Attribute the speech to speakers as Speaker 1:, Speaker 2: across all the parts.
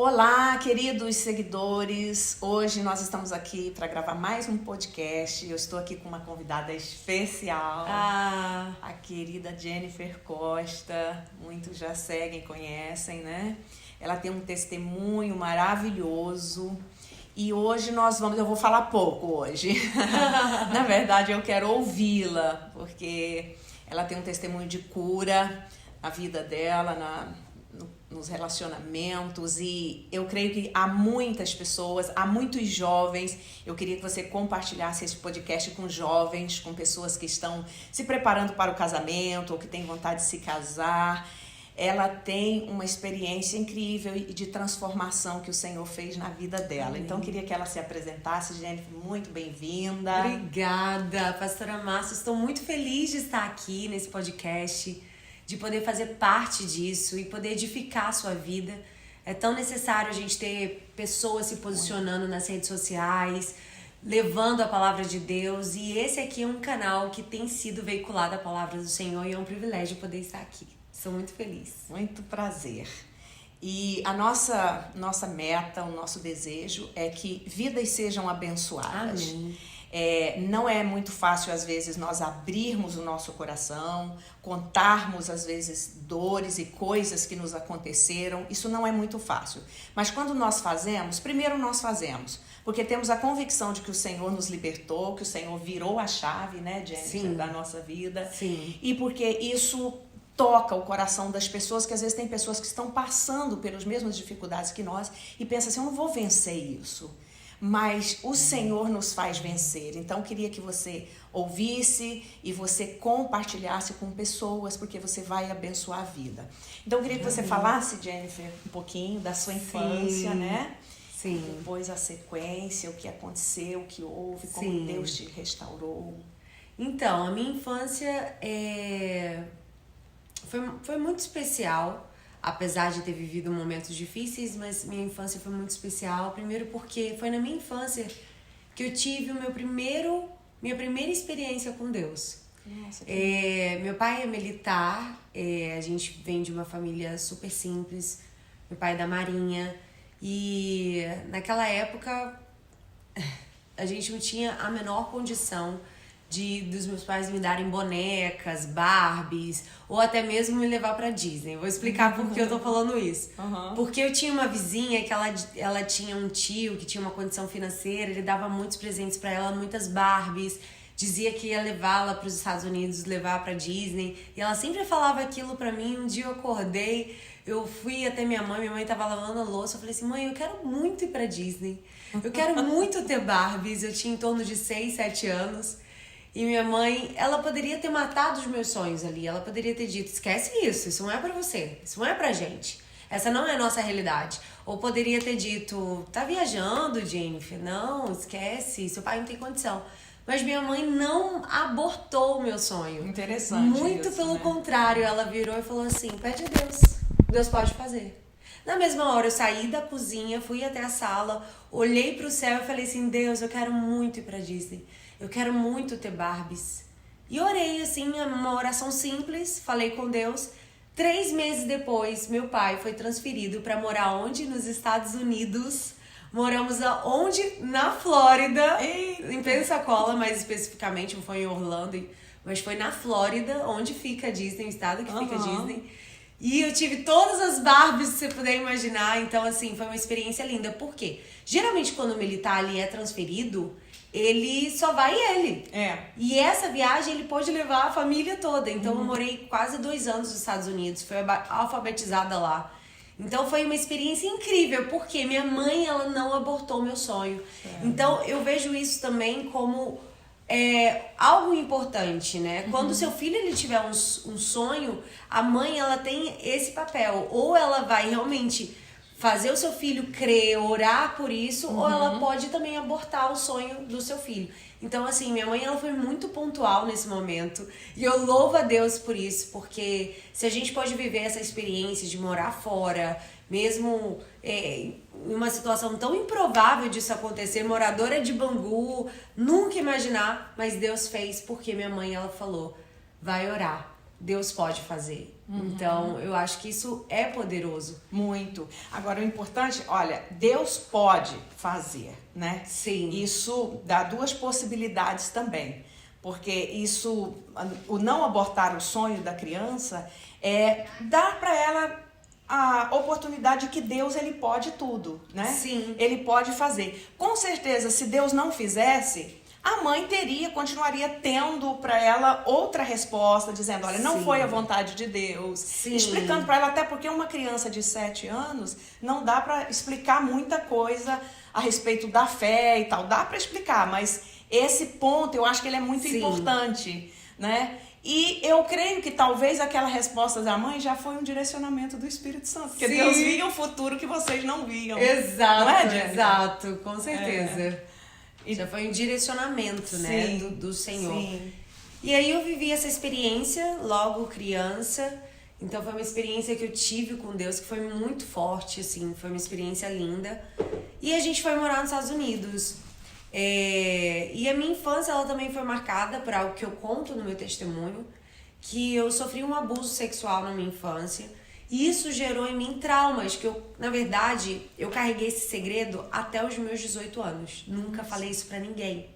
Speaker 1: Olá, queridos seguidores! Hoje nós estamos aqui para gravar mais um podcast. Eu estou aqui com uma convidada especial, a querida Jennifer Costa. Muitos já seguem, conhecem, né? Ela tem um testemunho maravilhoso e hoje eu vou falar pouco hoje. Na verdade, eu quero ouvi-la, porque ela tem um testemunho de cura na vida dela, nos relacionamentos, e eu creio que há muitas pessoas, há muitos jovens. Eu queria que você compartilhasse esse podcast com jovens, com pessoas que estão se preparando para o casamento ou que têm vontade de se casar. Ela tem uma experiência incrível e de transformação que o Senhor fez na vida dela.
Speaker 2: Amém.
Speaker 1: Então, eu queria que ela se apresentasse. Jennifer, muito bem-vinda.
Speaker 2: Obrigada, pastora Márcia. Estou muito feliz de estar aqui nesse podcast, de poder fazer parte disso e poder edificar a sua vida. É tão necessário a gente ter pessoas se posicionando nas redes sociais, levando a palavra de Deus. E esse aqui é um canal que tem sido veiculado a palavra do Senhor e é um privilégio poder estar aqui. Sou muito feliz.
Speaker 1: Muito prazer. E a nossa meta, o nosso desejo é que vidas sejam abençoadas.
Speaker 2: Amém.
Speaker 1: Não é muito fácil, às vezes, nós abrirmos o nosso coração, contarmos, às vezes, dores e coisas que nos aconteceram. Isso não é muito fácil. Mas quando nós fazemos, primeiro nós fazemos, porque temos a convicção de que o Senhor nos libertou, que o Senhor virou a chave, né, Jennifer, da nossa vida.
Speaker 2: Sim.
Speaker 1: E porque isso toca o coração das pessoas, que às vezes tem pessoas que estão passando pelas mesmas dificuldades que nós e pensam assim, eu não vou vencer isso. Mas o Senhor nos faz vencer. Então, eu queria que você ouvisse e você compartilhasse com pessoas, porque você vai abençoar a vida. Então, eu queria que você falasse, Jennifer, um pouquinho da sua infância, né?
Speaker 2: Sim.
Speaker 1: E depois a sequência, o que aconteceu, o que houve, como Deus te restaurou.
Speaker 2: Então, a minha infância foi muito especial. Apesar de ter vivido momentos difíceis, mas minha infância foi muito especial. Primeiro porque foi na minha infância que eu tive minha primeira experiência com Deus.
Speaker 1: Nossa,
Speaker 2: Meu pai é militar, a gente vem de uma família super simples. Meu pai é da Marinha. E naquela época a gente não tinha a menor condição dos meus pais me darem bonecas, Barbies, ou até mesmo me levar pra Disney. Vou explicar por que eu tô falando isso. Porque eu tinha uma vizinha que ela tinha um tio que tinha uma condição financeira, ele dava muitos presentes pra ela, muitas Barbies, dizia que ia levá-la pros Estados Unidos, levar pra Disney, e ela sempre falava aquilo pra mim. Um dia eu acordei, eu fui até minha mãe tava lavando a louça, eu falei assim, mãe, eu quero muito ir pra Disney, eu quero muito ter Barbies. Eu tinha em torno de 6, 7 anos. E minha mãe, ela poderia ter matado os meus sonhos ali. Ela poderia ter dito, esquece isso não é pra você, isso não é pra gente. Essa não é a nossa realidade. Ou poderia ter dito, tá viajando, Jennifer? Não, esquece, seu pai não tem condição. Mas minha mãe não abortou o meu sonho.
Speaker 1: Interessante.
Speaker 2: Muito
Speaker 1: isso,
Speaker 2: pelo
Speaker 1: né?
Speaker 2: contrário, ela virou e falou assim, pede a Deus, Deus pode fazer. Na mesma hora eu saí da cozinha, fui até a sala, olhei pro céu e falei assim, Deus, eu quero muito ir pra Disney. Eu quero muito ter Barbies. E orei assim, uma oração simples, falei com Deus. 3 meses depois, meu pai foi transferido para morar onde? Nos Estados Unidos. Moramos aonde? Na Flórida, em Pensacola, mais especificamente, não foi em Orlando, mas foi na Flórida, onde fica a Disney, o estado que fica a Disney. E eu tive todas as Barbies que você puder imaginar. Então, assim, foi uma experiência linda. Por quê? Geralmente, quando o militar ali é transferido, ele só vai ele. E essa viagem ele pôde levar a família toda. Então eu morei quase 2 anos nos Estados Unidos, fui alfabetizada lá. Então foi uma experiência incrível, porque minha mãe, ela não abortou meu sonho. Então eu vejo isso também como algo importante, né? Quando o seu filho ele tiver um sonho, a mãe, ela tem esse papel. Ou ela vai realmente fazer o seu filho crer, orar por isso, ou ela pode também abortar o sonho do seu filho. Então, assim, minha mãe, ela foi muito pontual nesse momento, e eu louvo a Deus por isso, porque se a gente pode viver essa experiência de morar fora, mesmo em uma situação tão improvável disso acontecer, moradora de Bangu, nunca imaginar, mas Deus fez, porque minha mãe, ela falou, vai orar, Deus pode fazer. Então, eu acho que isso é poderoso.
Speaker 1: Muito. Agora, o importante, olha, Deus pode fazer, né?
Speaker 2: Sim.
Speaker 1: Isso dá duas possibilidades também. Porque isso, o não abortar o sonho da criança, dar para ela a oportunidade de que Deus, ele pode tudo, né?
Speaker 2: Sim.
Speaker 1: Ele pode fazer. Com certeza, se Deus não fizesse, a mãe continuaria tendo para ela outra resposta, dizendo, olha, não foi a vontade de Deus.
Speaker 2: Sim.
Speaker 1: Explicando para ela, até porque uma criança de 7 anos, não dá para explicar muita coisa a respeito da fé e tal. Dá para explicar, mas esse ponto eu acho que ele é muito importante, né? E eu creio que talvez aquela resposta da mãe já foi um direcionamento do Espírito Santo. Porque Deus via um futuro que vocês não viam.
Speaker 2: Exato,
Speaker 1: não é, Jennifer?
Speaker 2: exato, com certeza. E já foi um direcionamento, né, do Senhor.
Speaker 1: Sim.
Speaker 2: E aí eu vivi essa experiência logo criança. Então foi uma experiência que eu tive com Deus que foi muito forte, assim, foi uma experiência linda. E a gente foi morar nos Estados Unidos. E a minha infância, ela também foi marcada por algo que eu conto no meu testemunho, que eu sofri um abuso sexual na minha infância. E isso gerou em mim traumas, que eu, na verdade, eu carreguei esse segredo até os meus 18 anos. Nunca falei isso pra ninguém.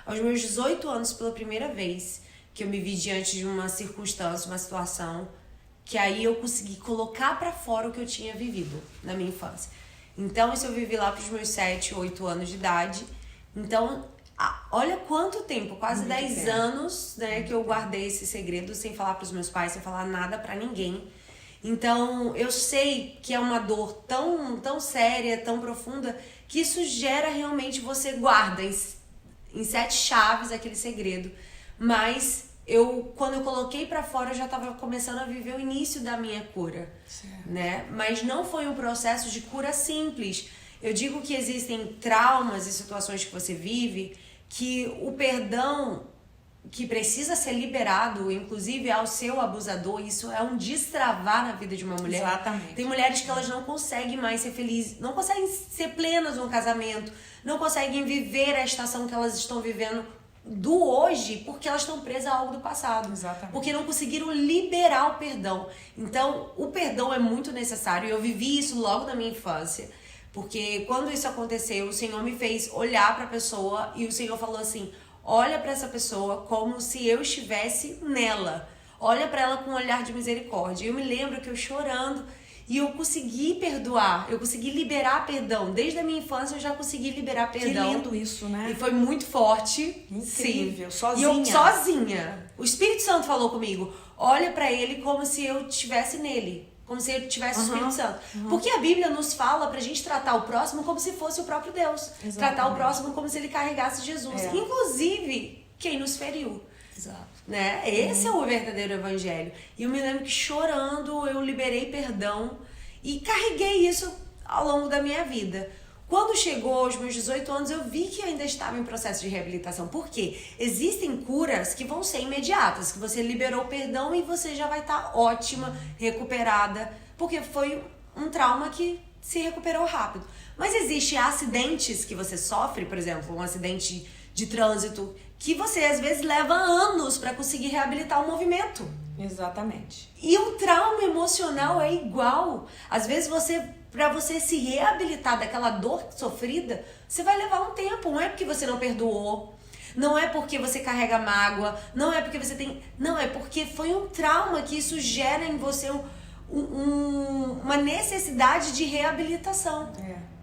Speaker 2: Aos meus 18 anos, pela primeira vez, que eu me vi diante de uma circunstância, uma situação, que aí eu consegui colocar pra fora o que eu tinha vivido na minha infância. Então, isso eu vivi lá pros meus 7, 8 anos de idade. Então, olha quanto tempo, quase 10 anos, né, que eu guardei esse segredo sem falar pros meus pais, sem falar nada pra ninguém. Então, eu sei que é uma dor tão séria, tão profunda, que isso gera realmente, você guarda em 7 chaves aquele segredo. Mas, quando eu coloquei pra fora, eu já estava começando a viver o início da minha cura, né? Mas não foi um processo de cura simples. Eu digo que existem traumas e situações que você vive, que o perdão que precisa ser liberado, inclusive ao seu abusador, isso é um destravar na vida de uma mulher.
Speaker 1: Exatamente.
Speaker 2: Tem mulheres que elas não conseguem mais ser felizes, não conseguem ser plenas no casamento, não conseguem viver a estação que elas estão vivendo do hoje, porque elas estão presas a algo do passado.
Speaker 1: Exatamente.
Speaker 2: Porque não conseguiram liberar o perdão. Então, o perdão é muito necessário. Eu vivi isso logo na minha infância. Porque quando isso aconteceu, o Senhor me fez olhar para a pessoa e o Senhor falou assim, olha para essa pessoa como se eu estivesse nela. Olha para ela com um olhar de misericórdia. Eu me lembro que eu chorando e eu consegui perdoar. Eu consegui liberar perdão. Desde a minha infância eu já consegui liberar perdão.
Speaker 1: Que lindo isso, né?
Speaker 2: E foi muito forte.
Speaker 1: Incrível.
Speaker 2: Sim.
Speaker 1: Sozinha.
Speaker 2: E eu sozinha. O Espírito Santo falou comigo. Olha para ele como se eu estivesse nele. Como se ele tivesse o Espírito Santo. Porque a Bíblia nos fala pra gente tratar o próximo como se fosse o próprio Deus.
Speaker 1: Exatamente.
Speaker 2: Tratar o próximo como se ele carregasse Jesus. Inclusive, quem nos feriu.
Speaker 1: Exato.
Speaker 2: Né? Esse é o verdadeiro evangelho. E eu me lembro que chorando, eu liberei perdão. E carreguei isso ao longo da minha vida. Quando chegou aos meus 18 anos, eu vi que eu ainda estava em processo de reabilitação. Por quê? Existem curas que vão ser imediatas, que você liberou o perdão e você já vai estar ótima, recuperada, porque foi um trauma que se recuperou rápido. Mas existem acidentes que você sofre, por exemplo, um acidente de trânsito, que você às vezes leva anos para conseguir reabilitar o movimento.
Speaker 1: Exatamente.
Speaker 2: E um trauma emocional é igual. Às vezes para você se reabilitar daquela dor sofrida, você vai levar um tempo. Não é porque você não perdoou, não é porque você carrega mágoa, não é porque você tem... Não, é porque foi um trauma que isso gera em você uma necessidade de reabilitação.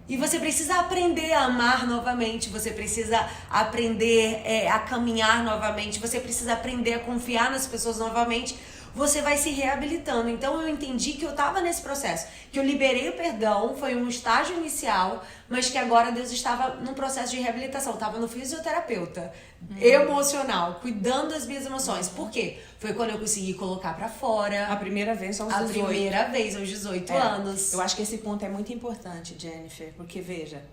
Speaker 2: E você precisa aprender a amar novamente, você precisa aprender a caminhar novamente, você precisa aprender a confiar nas pessoas novamente. Você vai se reabilitando. Então eu entendi que eu estava nesse processo, que eu liberei o perdão, foi um estágio inicial, mas que agora Deus estava num processo de reabilitação. Eu estava no fisioterapeuta emocional, cuidando das minhas emoções. Por quê? Foi quando eu consegui colocar pra fora.
Speaker 1: A primeira vez aos 18.
Speaker 2: A primeira vez aos 18 anos.
Speaker 1: Eu acho que esse ponto é muito importante, Jennifer, porque veja,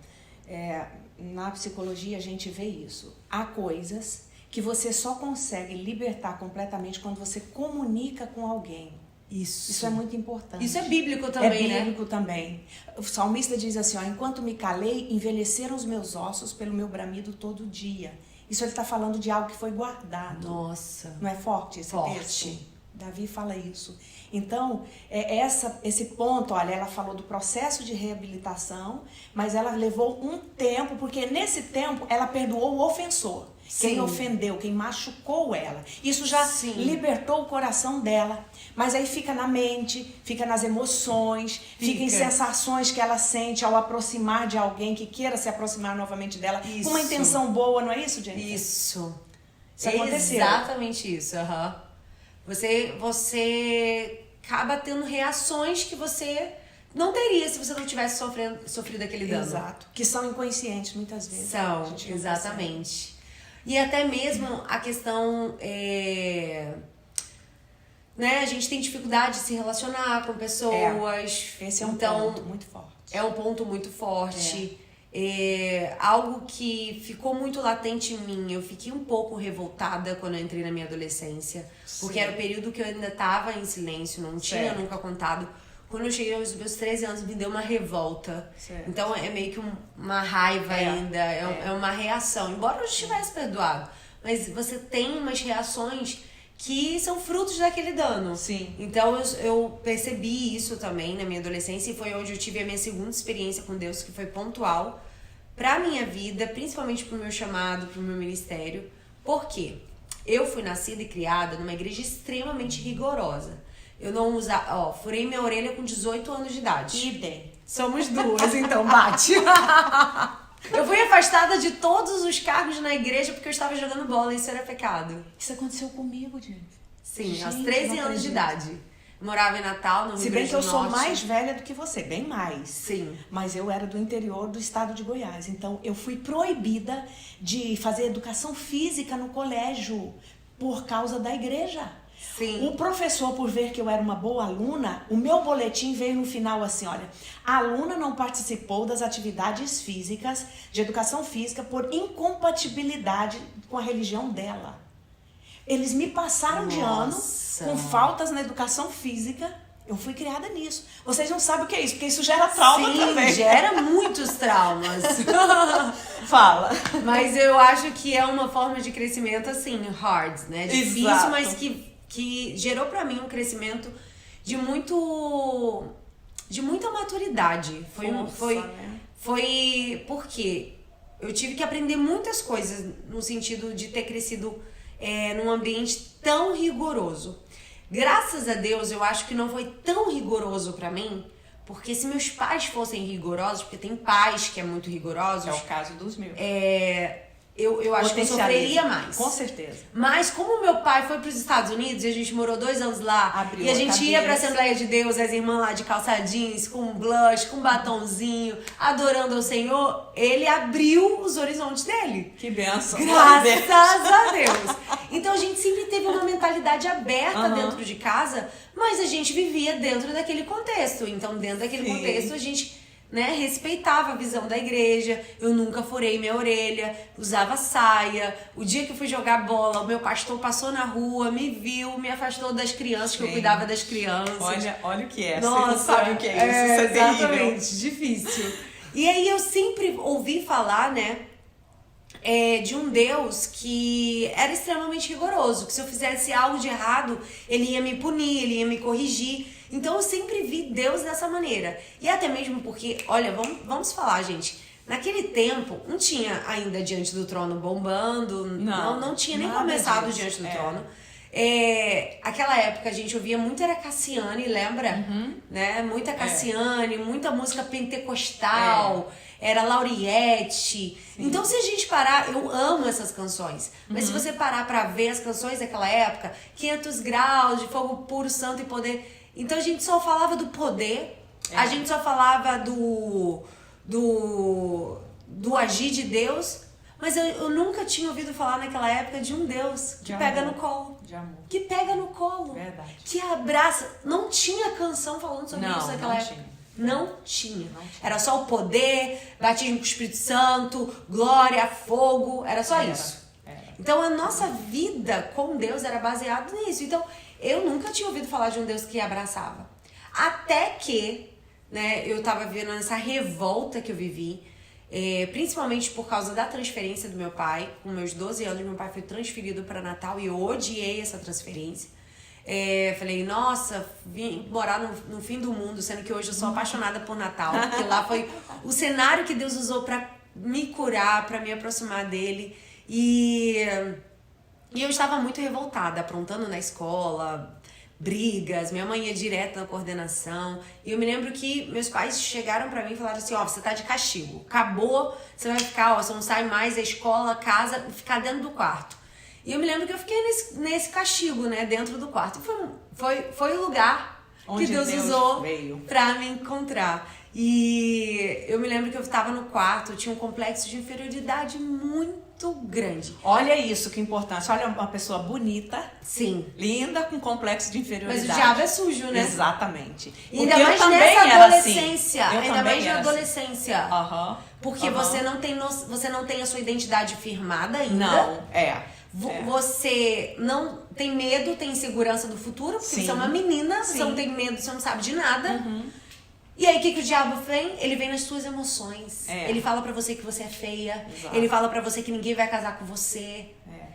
Speaker 1: na psicologia a gente vê isso. Há coisas que você só consegue libertar completamente quando você comunica com alguém. Isso é muito importante.
Speaker 2: Isso é bíblico também, né?
Speaker 1: É bíblico também. O salmista diz assim, enquanto me calei, envelheceram os meus ossos pelo meu bramido todo dia. Isso ele está falando de algo que foi guardado.
Speaker 2: Nossa.
Speaker 1: Não é forte esse texto? Davi fala isso. Então, esse ponto, olha, ela falou do processo de reabilitação, mas ela levou um tempo, porque nesse tempo ela perdoou o ofensor. Sim. Quem ofendeu, quem machucou ela. Isso já libertou o coração dela. Mas aí fica na mente, fica nas emoções, fica em sensações que ela sente ao aproximar de alguém que queira se aproximar novamente dela. Isso. Com uma intenção boa, não é isso, Jennifer?
Speaker 2: Isso
Speaker 1: aconteceu.
Speaker 2: Exatamente isso. Você acaba tendo reações que você não teria se você não tivesse sofrido aquele dano.
Speaker 1: Exato. Que são inconscientes muitas vezes.
Speaker 2: São, exatamente. E até mesmo a questão, né, a gente tem dificuldade de se relacionar com pessoas.
Speaker 1: Esse é um ponto muito forte.
Speaker 2: É um ponto muito forte. Algo que ficou muito latente em mim. Eu fiquei um pouco revoltada quando eu entrei na minha adolescência. Porque era o período que eu ainda estava em silêncio, não tinha nunca contado. Quando eu cheguei aos meus 13 anos, me deu uma revolta. Certo. Então, é meio que uma raiva ainda, é uma reação. Embora eu tivesse perdoado, mas você tem umas reações que são frutos daquele dano.
Speaker 1: Sim.
Speaker 2: Então, eu percebi isso também na minha adolescência, e foi onde eu tive a minha segunda experiência com Deus, que foi pontual pra minha vida, principalmente pro meu chamado, pro meu ministério. Por quê? Eu fui nascida e criada numa igreja extremamente rigorosa. Eu não usava... furei minha orelha com 18 anos de idade.
Speaker 1: Idem.
Speaker 2: Somos duas, então bate. Eu fui afastada de todos os cargos na igreja porque eu estava jogando bola e isso era pecado.
Speaker 1: Isso aconteceu comigo, Jennifer.
Speaker 2: Sim, aos 13 anos de idade. Eu morava em Natal, no Rio Grande do Norte.
Speaker 1: Se bem que eu sou mais velha do que você, bem mais.
Speaker 2: Sim.
Speaker 1: Mas eu era do interior do estado de Goiás. Então, eu fui proibida de fazer educação física no colégio por causa da igreja.
Speaker 2: Sim.
Speaker 1: O professor, por ver que eu era uma boa aluna, o meu boletim veio no final assim, olha, a aluna não participou das atividades físicas, de educação física, por incompatibilidade com a religião dela. Eles me passaram de ano com faltas na educação física. Eu fui criada nisso. Vocês não sabem o que é isso, porque isso gera trauma também.
Speaker 2: Gera muitos traumas.
Speaker 1: Fala.
Speaker 2: Mas eu acho que é uma forma de crescimento, assim, hard, né? Difícil,
Speaker 1: exato,
Speaker 2: mas que gerou pra mim um crescimento de muita maturidade. Foi porque eu tive que aprender muitas coisas no sentido de ter crescido num ambiente tão rigoroso. Graças a Deus, eu acho que não foi tão rigoroso pra mim, porque se meus pais fossem rigorosos, porque tem pais que é muito rigorosos...
Speaker 1: É o caso dos meus.
Speaker 2: Eu acho que eu sofreria mais.
Speaker 1: Com certeza.
Speaker 2: Mas como meu pai foi para os Estados Unidos e a gente morou 2 anos lá, e a gente ia para a Assembleia de Deus, as irmãs lá de calça jeans, com blush, com batonzinho, adorando ao Senhor, ele abriu os horizontes dele.
Speaker 1: Que benção.
Speaker 2: Graças a Deus. Então a gente sempre teve uma mentalidade aberta dentro de casa, mas a gente vivia dentro daquele contexto. Então dentro daquele contexto a gente... respeitava a visão da igreja. Eu nunca furei minha orelha, usava saia. O dia que eu fui jogar bola, o meu pastor passou na rua, me viu, me afastou das crianças, que eu cuidava das crianças.
Speaker 1: Olha o que é.
Speaker 2: Nossa,
Speaker 1: você não sabe o que é isso, isso é terrível.
Speaker 2: Exatamente, difícil. E aí eu sempre ouvi falar, de um Deus que era extremamente rigoroso, que se eu fizesse algo de errado, ele ia me punir, ele ia me corrigir. Então eu sempre vi Deus dessa maneira. E até mesmo porque, olha, vamos falar, gente, naquele tempo não tinha ainda Diante do Trono bombando, não tinha nem começado disso. Diante do Trono. Aquela época a gente ouvia muito era Cassiane, lembra? Né? Muita Cassiane, muita música pentecostal, era Lauriette. Sim. Então se a gente parar, eu amo essas canções, mas se você parar pra ver as canções daquela época, 500 graus de fogo puro, santo e poder... Então a gente só falava do poder, a gente só falava do agir de Deus, mas eu nunca tinha ouvido falar naquela época de um Deus que pega no colo.
Speaker 1: De amor.
Speaker 2: Que pega no colo.
Speaker 1: Verdade.
Speaker 2: Que abraça. Não tinha canção falando sobre isso naquela época. Não tinha. Era só o poder, batismo com o Espírito Santo, glória, fogo, era só isso. Então a nossa vida com Deus era baseada nisso. Então eu nunca tinha ouvido falar de um Deus que abraçava. Até que, eu tava vendo essa revolta que eu vivi, principalmente por causa da transferência do meu pai. Com meus 12 anos, meu pai foi transferido para Natal e eu odiei essa transferência. Falei, nossa, vim morar no fim do mundo, sendo que hoje eu sou apaixonada por Natal. Porque lá foi o cenário que Deus usou pra me curar, pra me aproximar dele. E eu estava muito revoltada, aprontando na escola, brigas, minha mãe ia direto na coordenação. E eu me lembro que meus pais chegaram pra mim e falaram assim, você tá de castigo. Acabou, você vai ficar, você não sai mais da escola, casa, ficar dentro do quarto. E eu me lembro que eu fiquei nesse castigo, né, dentro do quarto. Foi o lugar onde que Deus usou pra me encontrar. E eu me lembro que eu estava no quarto, tinha um complexo de inferioridade muito grande.
Speaker 1: Olha isso, que importância. Olha uma pessoa bonita,
Speaker 2: sim,
Speaker 1: linda, com complexo de inferioridade.
Speaker 2: Mas o diabo é sujo, né?
Speaker 1: Exatamente.
Speaker 2: E ainda mais nessa adolescência.
Speaker 1: Assim.
Speaker 2: Ainda mais na adolescência. Porque você não tem a sua identidade firmada ainda.
Speaker 1: Não,
Speaker 2: Você não tem medo, tem insegurança do futuro, porque você é uma menina, você não tem medo, você não sabe de nada. E aí, o que o diabo vem? Ele vem nas suas emoções. Ele fala pra você que você é feia. Exato. Ele fala pra você que ninguém vai casar com você.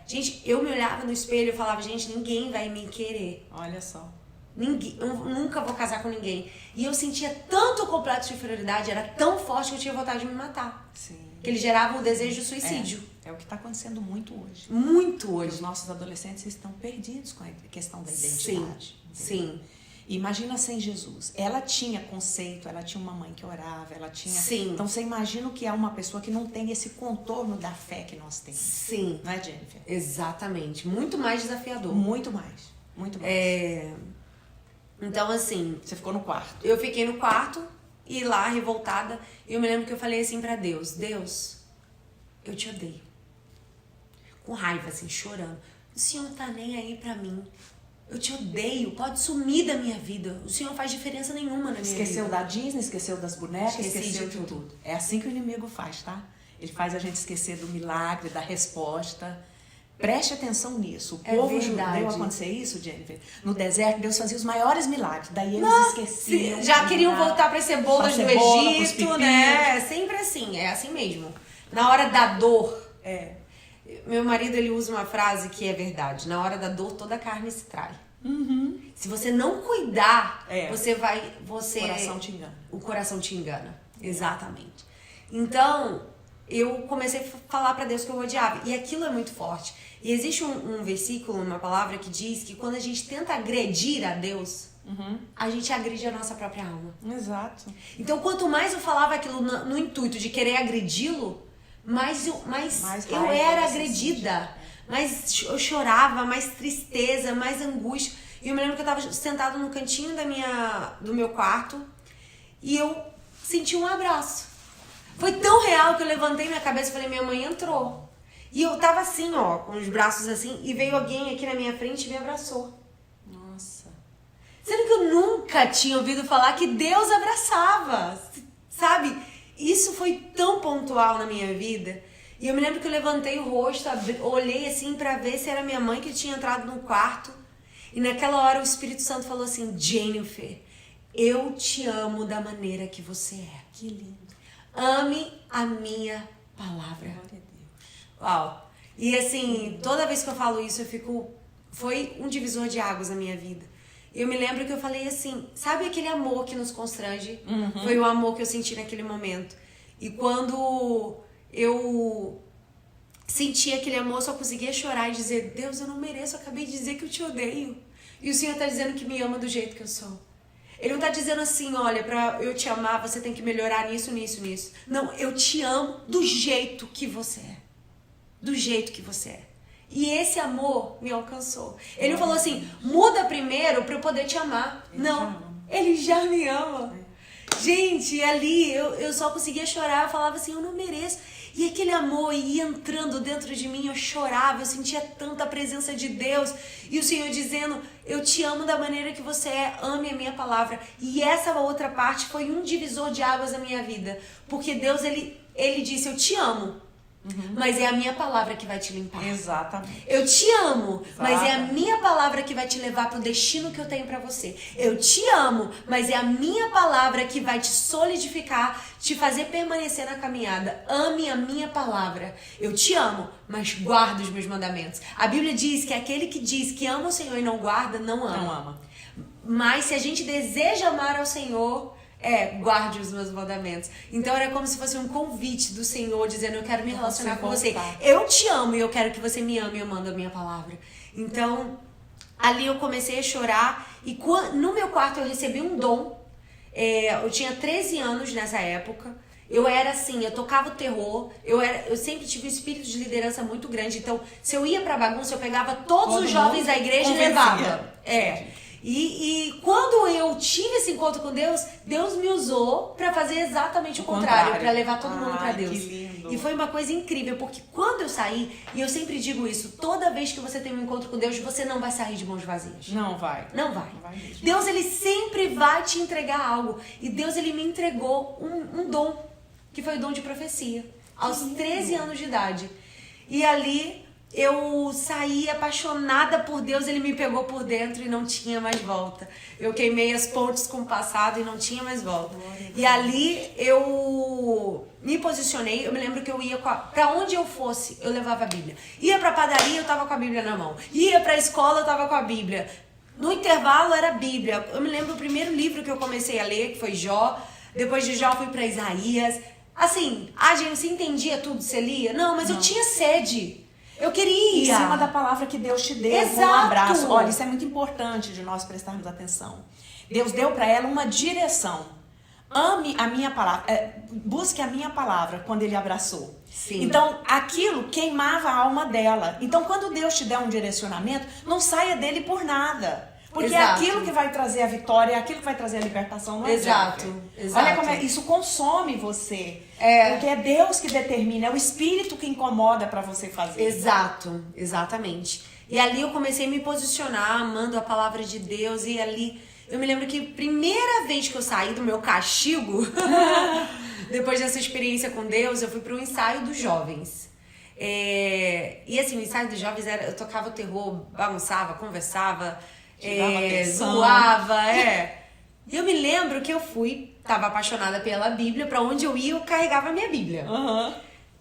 Speaker 2: Gente, eu me olhava no espelho e falava, gente, ninguém vai me querer.
Speaker 1: Olha só.
Speaker 2: Eu nunca vou casar com ninguém. E eu sentia tanto complexo de inferioridade, era tão forte que eu tinha vontade de me matar.
Speaker 1: Sim.
Speaker 2: Que ele gerava o desejo de suicídio.
Speaker 1: É o que está acontecendo muito hoje.
Speaker 2: Muito hoje.
Speaker 1: Os nossos adolescentes estão perdidos com a questão da identidade.
Speaker 2: Sim.
Speaker 1: Imagina sem Jesus. Ela tinha conceito, ela tinha uma mãe que orava, ela tinha...
Speaker 2: Sim.
Speaker 1: Então você imagina o que é uma pessoa que não tem esse contorno da fé que nós temos.
Speaker 2: Sim.
Speaker 1: Não é, Jennifer?
Speaker 2: Exatamente. Muito mais desafiador.
Speaker 1: Muito mais. Muito mais.
Speaker 2: Então, assim...
Speaker 1: Você ficou no quarto.
Speaker 2: Eu fiquei no quarto e lá, revoltada, eu me lembro que eu falei assim pra Deus, Deus, eu te odeio. Com raiva, assim, chorando. O Senhor não tá nem aí pra mim. Eu te odeio, pode sumir da minha vida. O Senhor não faz diferença nenhuma na minha vida.
Speaker 1: Esqueceu da Disney, esqueceu das bonecas,
Speaker 2: esqueceu
Speaker 1: de tudo. É assim que o inimigo faz, tá? Ele faz a gente esquecer do milagre, da resposta. Preste atenção nisso. O povo judeu acontecer isso, Jennifer. No deserto, Deus fazia os maiores milagres. Daí eles esqueciam.
Speaker 2: Já queriam voltar para as cebolas do Egito, né? É sempre assim, é assim mesmo. Na hora da dor. Meu marido, ele usa uma frase que é verdade. Na hora da dor, toda a carne se trai. Se você não cuidar, o
Speaker 1: coração te engana.
Speaker 2: O coração te engana. Exatamente. Então, eu comecei a falar pra Deus que eu odiava. E aquilo é muito forte. E existe um versículo, uma palavra que diz que quando a gente tenta agredir a Deus, a gente agride a nossa própria alma.
Speaker 1: Exato.
Speaker 2: Então, quanto mais eu falava aquilo no intuito de querer agredi-lo, mais eu era agredida. Mais eu chorava, mais tristeza, mais angústia. E eu me lembro que eu tava sentada no cantinho do meu quarto e eu senti um abraço. Foi tão real que eu levantei minha cabeça e falei, minha mãe entrou. E eu tava assim, com os braços assim, e veio alguém aqui na minha frente e me abraçou.
Speaker 1: Nossa.
Speaker 2: Sendo que eu nunca tinha ouvido falar que Deus abraçava, sabe? Isso foi tão pontual na minha vida. E eu me lembro que eu levantei o rosto, olhei assim pra ver se era minha mãe que tinha entrado no quarto. E naquela hora o Espírito Santo falou assim, Jennifer, eu te amo da maneira que você é.
Speaker 1: Que lindo.
Speaker 2: Ame a minha palavra.
Speaker 1: Glória a Deus.
Speaker 2: Uau. E assim, toda vez que eu falo isso, foi um divisor de águas na minha vida. Eu me lembro que eu falei assim, sabe aquele amor que nos constrange? Foi o amor que eu senti naquele momento. E quando eu senti aquele amor, eu só conseguia chorar e dizer, Deus, eu não mereço, eu acabei de dizer que eu te odeio. E o Senhor tá dizendo que me ama do jeito que eu sou. Ele não tá dizendo assim, olha, pra eu te amar, você tem que melhorar nisso, nisso, nisso. Não, eu te amo do jeito que você é. Do jeito que você é. E esse amor me alcançou. Ele não falou assim, muda primeiro pra eu poder te amar. Ele já me ama. Gente, ali eu só conseguia chorar, eu falava assim, eu não mereço. E aquele amor ia entrando dentro de mim, eu chorava, eu sentia tanta presença de Deus. E o Senhor dizendo, eu te amo da maneira que você é, ame a minha palavra. E essa outra parte foi um divisor de águas na minha vida. Porque Deus, ele disse, eu te amo. mas é a minha palavra que vai te limpar.
Speaker 1: Exatamente.
Speaker 2: Eu te amo, mas é a minha palavra que vai te levar pro destino que eu tenho pra você. Eu te amo, mas é a minha palavra que vai te solidificar, te fazer permanecer na caminhada. Ame a minha palavra. Eu te amo, mas guarda os meus mandamentos. A Bíblia diz que aquele que diz que ama o Senhor e não guarda, não ama.
Speaker 1: Não ama.
Speaker 2: Mas se a gente deseja amar ao Senhor, guarde os meus mandamentos. Então era como se fosse um convite do Senhor, dizendo, eu quero me relacionar com você. Eu te amo e eu quero que você me ame amando a minha palavra. Então, ali eu comecei a chorar e no meu quarto eu recebi um dom. Eu tinha 13 anos nessa época. Eu era assim, eu tocava o terror, eu sempre tive um espírito de liderança muito grande. Então, se eu ia pra bagunça, eu pegava todos os jovens da igreja e levava. E quando eu tive esse encontro com Deus, Deus me usou pra fazer exatamente o contrário, pra levar todo mundo pra Deus.
Speaker 1: Que lindo.
Speaker 2: E foi uma coisa incrível, porque quando eu saí, e eu sempre digo isso, toda vez que você tem um encontro com Deus, você não vai sair de mãos vazias.
Speaker 1: Não vai.
Speaker 2: Não vai.
Speaker 1: Não vai mesmo.
Speaker 2: Deus, ele sempre vai te entregar algo. E Deus, ele me entregou um dom, que foi o dom de profecia, aos 13 anos de idade. E ali eu saí apaixonada por Deus, ele me pegou por dentro e não tinha mais volta. Eu queimei as pontes com o passado e não tinha mais volta. E ali eu me posicionei, eu me lembro que eu ia pra onde eu fosse, eu levava a Bíblia. Ia pra padaria, eu tava com a Bíblia na mão. Ia pra escola, eu tava com a Bíblia. No intervalo era a Bíblia. Eu me lembro o primeiro livro que eu comecei a ler, que foi Jó. Depois de Jó fui pra Isaías. Assim, gente, você entendia tudo, você lia? Não, mas eu tinha sede. Eu queria.
Speaker 1: Em cima da palavra que Deus te deu,
Speaker 2: Exato.
Speaker 1: com um abraço. Olha, isso é muito importante de nós prestarmos atenção. Deus deu para ela uma direção. Ame a minha palavra, busque a minha palavra quando ele abraçou.
Speaker 2: Sim.
Speaker 1: Então, aquilo queimava a alma dela. Então, quando Deus te der um direcionamento, não saia dele por nada. Porque
Speaker 2: Exato.
Speaker 1: é aquilo que vai trazer a vitória, é aquilo que vai trazer a libertação. Não é
Speaker 2: Exato.
Speaker 1: Olha como isso consome você. Porque é Deus que determina, é o Espírito que incomoda para você fazer.
Speaker 2: Exato, exatamente. E ali eu comecei a me posicionar, amando a palavra de Deus. E ali, eu me lembro que primeira vez que eu saí do meu castigo, depois dessa experiência com Deus, eu fui para um ensaio dos jovens. E assim, o ensaio dos jovens era, eu tocava o terror, bagunçava, conversava, zoava, E eu me lembro que eu tava apaixonada pela Bíblia, pra onde eu ia, eu carregava a minha Bíblia.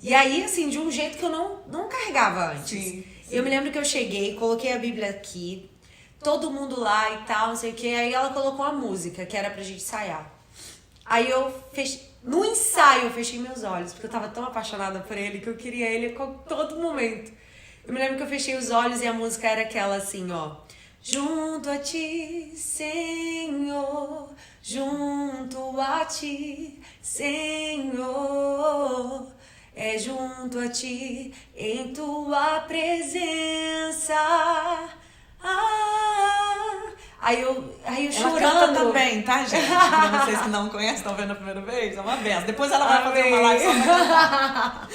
Speaker 2: E aí, assim, de um jeito que eu não carregava antes.
Speaker 1: Sim.
Speaker 2: Eu me lembro que eu cheguei, coloquei a Bíblia aqui, todo mundo lá e tal, não sei o que. Aí ela colocou a música, que era pra gente ensaiar. Aí no ensaio eu fechei meus olhos, porque eu tava tão apaixonada por ele, que eu queria ele a todo momento. Eu me lembro que eu fechei os olhos e a música era aquela assim, ó. Junto a ti, Senhor, junto a ti, Senhor, junto a ti, em tua presença. Aí eu chorando.
Speaker 1: Ela canta também, tá, gente? Pra vocês que não conhecem, estão vendo a primeira vez, é uma benção. Depois ela vai fazer uma live só pra...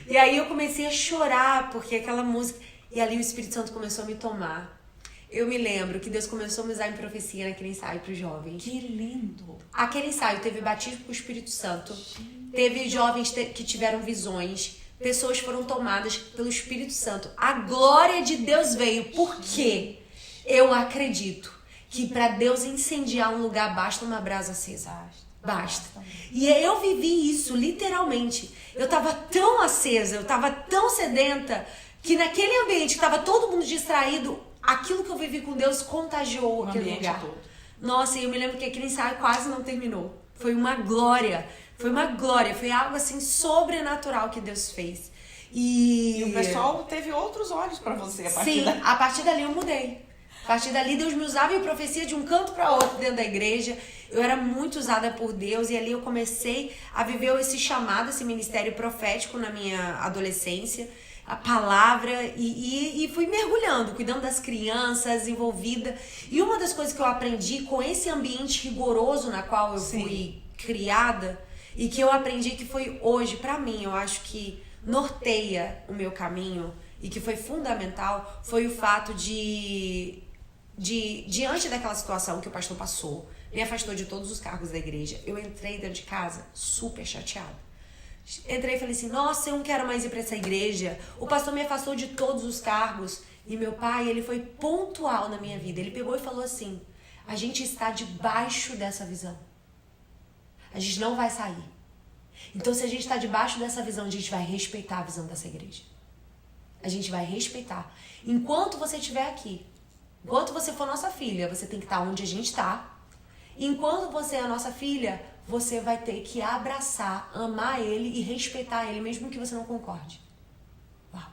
Speaker 2: E aí eu comecei a chorar, porque aquela música... E ali o Espírito Santo começou a me tomar. Eu me lembro que Deus começou a me usar em profecia naquele ensaio para os jovens.
Speaker 1: Que lindo!
Speaker 2: Aquele ensaio teve batismo com o Espírito Santo, teve jovens que tiveram visões, pessoas foram tomadas pelo Espírito Santo. A glória de Deus veio. Por quê? Eu acredito que para Deus incendiar um lugar basta uma brasa acesa. Basta. E eu vivi isso, literalmente. Eu tava tão acesa, eu tava tão sedenta, que naquele ambiente que tava todo mundo distraído, aquilo que eu vivi com Deus contagiou aquele lugar. Todo. Nossa, e eu me lembro que aquele ensaio quase não terminou. Foi uma glória. Foi algo assim sobrenatural que Deus fez. E
Speaker 1: o pessoal teve outros olhos pra você a partir
Speaker 2: dali. Sim, a partir dali eu mudei. A partir dali Deus me usava em profecia de um canto para outro dentro da igreja. Eu era muito usada por Deus e ali eu comecei a viver esse chamado, esse ministério profético na minha adolescência. A palavra e fui mergulhando, cuidando das crianças, envolvida. E uma das coisas que eu aprendi com esse ambiente rigoroso na qual eu fui criada e que eu aprendi que foi hoje, pra mim, eu acho que norteia o meu caminho e que foi fundamental, foi o fato de diante daquela situação que o pastor passou, me afastou de todos os cargos da igreja, eu entrei dentro de casa super chateada. Entrei e falei assim, nossa, eu não quero mais ir pra essa igreja. O pastor me afastou de todos os cargos. E meu pai, ele foi pontual na minha vida. Ele pegou e falou assim, a gente está debaixo dessa visão. A gente não vai sair. Então, se a gente está debaixo dessa visão, a gente vai respeitar a visão dessa igreja. A gente vai respeitar. Enquanto você estiver aqui, enquanto você for nossa filha, você tem que estar onde a gente está. Enquanto você é a nossa filha, você vai ter que abraçar, amar ele e respeitar ele, mesmo que você não concorde. Uau.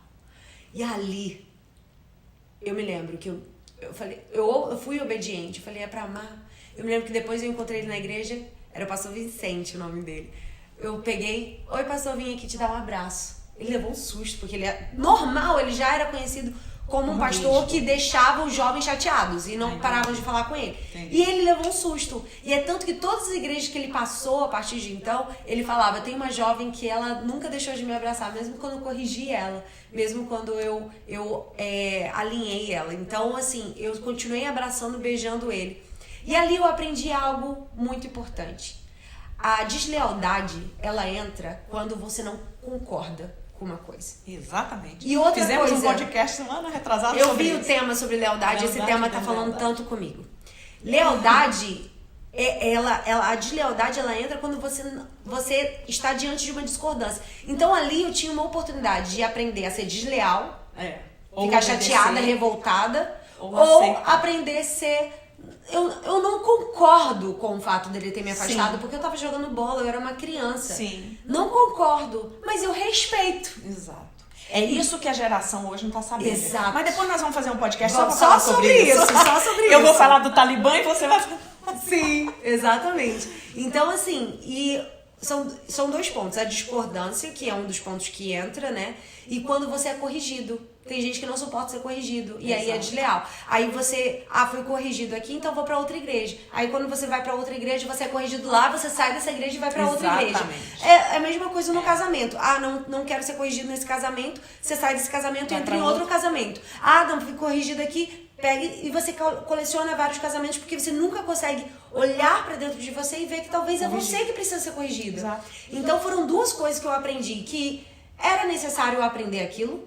Speaker 2: E ali, eu me lembro que eu falei, eu fui obediente, eu falei, é pra amar. Eu me lembro que depois eu encontrei ele na igreja, era o pastor Vicente o nome dele. Eu peguei, oi pastor, vim aqui te dar um abraço. Ele levou um susto, porque ele é normal, ele já era conhecido como um pastor que deixava os jovens chateados e não paravam de falar com ele. Entendi. E ele levou um susto. E é tanto que todas as igrejas que ele passou, a partir de então, ele falava, tem uma jovem que ela nunca deixou de me abraçar, mesmo quando eu corrigi ela, mesmo quando eu alinhei ela. Então, assim, eu continuei abraçando, beijando ele. E ali eu aprendi algo muito importante. A deslealdade, ela entra quando você não concorda com uma coisa.
Speaker 1: Exatamente.
Speaker 2: E outra
Speaker 1: Fizemos
Speaker 2: coisa,
Speaker 1: um podcast semana retrasada
Speaker 2: eu
Speaker 1: sobre
Speaker 2: vi
Speaker 1: isso.
Speaker 2: o tema sobre lealdade, esse tema tá falando tanto comigo. Lealdade, a deslealdade, ela entra quando você está diante de uma discordância. Então ali eu tinha uma oportunidade de aprender a ser desleal, ficar chateada, revoltada, ou aprender a ser... Eu não concordo com o fato dele ter me afastado, sim, porque eu tava jogando bola, eu era uma criança.
Speaker 1: Sim.
Speaker 2: Não concordo, mas eu respeito.
Speaker 1: Exato. É isso que a geração hoje não tá sabendo.
Speaker 2: Exato.
Speaker 1: Mas depois nós vamos fazer um podcast só pra falar sobre isso.
Speaker 2: Só sobre isso.
Speaker 1: Eu vou falar do Talibã e você vai falar.
Speaker 2: Sim, exatamente. Então, assim, são dois pontos. A discordância, que é um dos pontos que entra, né? E quando você é corrigido. Tem gente que não suporta ser corrigido. E aí é desleal. Aí você, fui corrigido aqui, então vou pra outra igreja. Aí quando você vai pra outra igreja, você é corrigido lá, você sai dessa igreja e vai pra outra igreja. É a mesma coisa no casamento. Não quero ser corrigido nesse casamento. Você sai desse casamento e entra em outro casamento. Não fui corrigido aqui. Pega e você coleciona vários casamentos porque você nunca consegue olhar pra dentro de você e ver que talvez é você que precisa ser corrigido. Exato. Então foram duas coisas que eu aprendi, que era necessário eu aprender aquilo,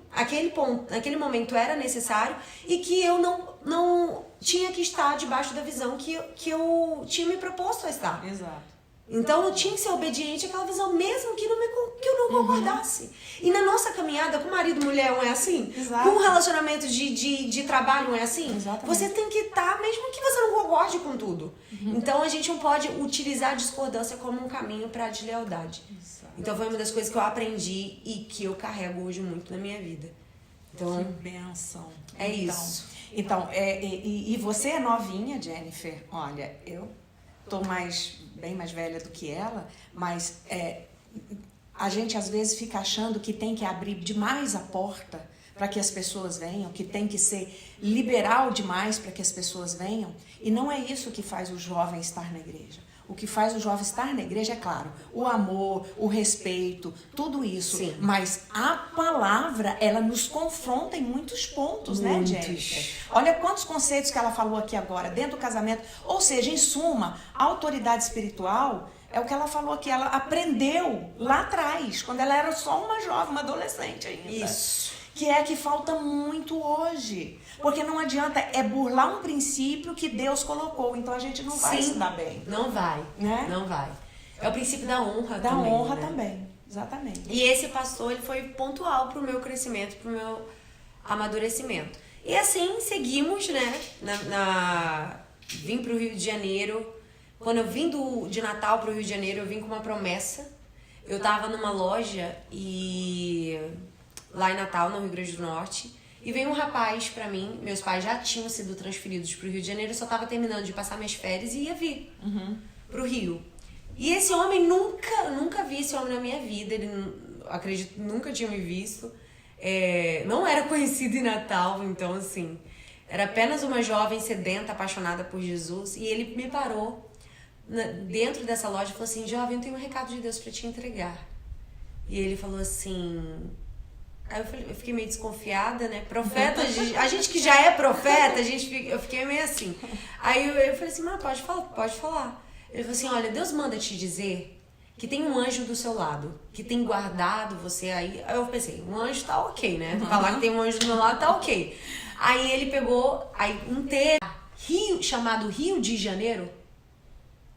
Speaker 2: naquele momento era necessário, e que eu não tinha que estar debaixo da visão que eu tinha me proposto a estar.
Speaker 1: Exato.
Speaker 2: Então eu tinha que ser obediente àquela visão, mesmo que eu não concordasse. E na nossa caminhada, com marido e mulher não é assim?
Speaker 1: Exato.
Speaker 2: Com relacionamento de trabalho não é assim?
Speaker 1: Exatamente.
Speaker 2: Você tem que estar, mesmo que você não concorde com tudo. Então a gente não pode utilizar a discordância como um caminho para a deslealdade. Exato. Então foi uma das coisas que eu aprendi e que eu carrego hoje muito na minha vida. Então,
Speaker 1: que bênção.
Speaker 2: É isso.
Speaker 1: Então, e você é novinha, Jennifer. Olha, eu tô bem mais velha do que ela, mas a gente às vezes fica achando que tem que abrir demais a porta para que as pessoas venham, que tem que ser liberal demais para que as pessoas venham. E não é isso que faz o jovem estar na igreja. O que faz o jovem estar na igreja é, claro, o amor, o respeito, tudo isso. Sim. Mas a palavra, ela nos confronta em muitos pontos, né, Jennifer? Olha quantos conceitos que ela falou aqui agora, dentro do casamento. Ou seja, em suma, a autoridade espiritual é o que ela falou aqui. Ela aprendeu lá atrás, quando ela era só uma jovem, uma adolescente ainda.
Speaker 2: Isso.
Speaker 1: Que falta muito hoje. Porque não adianta, burlar um princípio que Deus colocou. Então a gente não vai se dar bem.
Speaker 2: Não vai,
Speaker 1: né?
Speaker 2: Não vai. É o princípio da honra também.
Speaker 1: Da honra
Speaker 2: né?
Speaker 1: também, exatamente.
Speaker 2: E esse pastor, ele foi pontual pro meu crescimento, pro meu amadurecimento. E assim, seguimos, né? Vim pro Rio de Janeiro. Quando eu vim de Natal pro Rio de Janeiro, eu vim com uma promessa. Eu tava numa loja lá em Natal, no Rio Grande do Norte, e veio um rapaz pra mim. Meus pais já tinham sido transferidos pro Rio de Janeiro, eu só tava terminando de passar minhas férias e ia vir pro Rio. E esse homem, nunca vi esse homem na minha vida, ele, acredito, nunca tinha me visto. Não era conhecido em Natal, então assim, era apenas uma jovem sedenta, apaixonada por Jesus, e ele me parou dentro dessa loja e falou assim: jovem, eu tenho um recado de Deus pra te entregar. E ele falou assim... Aí eu fiquei meio desconfiada, né? Profeta, a gente que já é profeta, eu fiquei meio assim. Aí eu falei assim: mas pode falar. Ele falou assim: olha, Deus manda te dizer que tem um anjo do seu lado, que tem guardado você aí. Aí eu pensei, um anjo tá ok, né? Falar que tem um anjo do meu lado tá ok. Aí ele pegou um termo chamado Rio de Janeiro.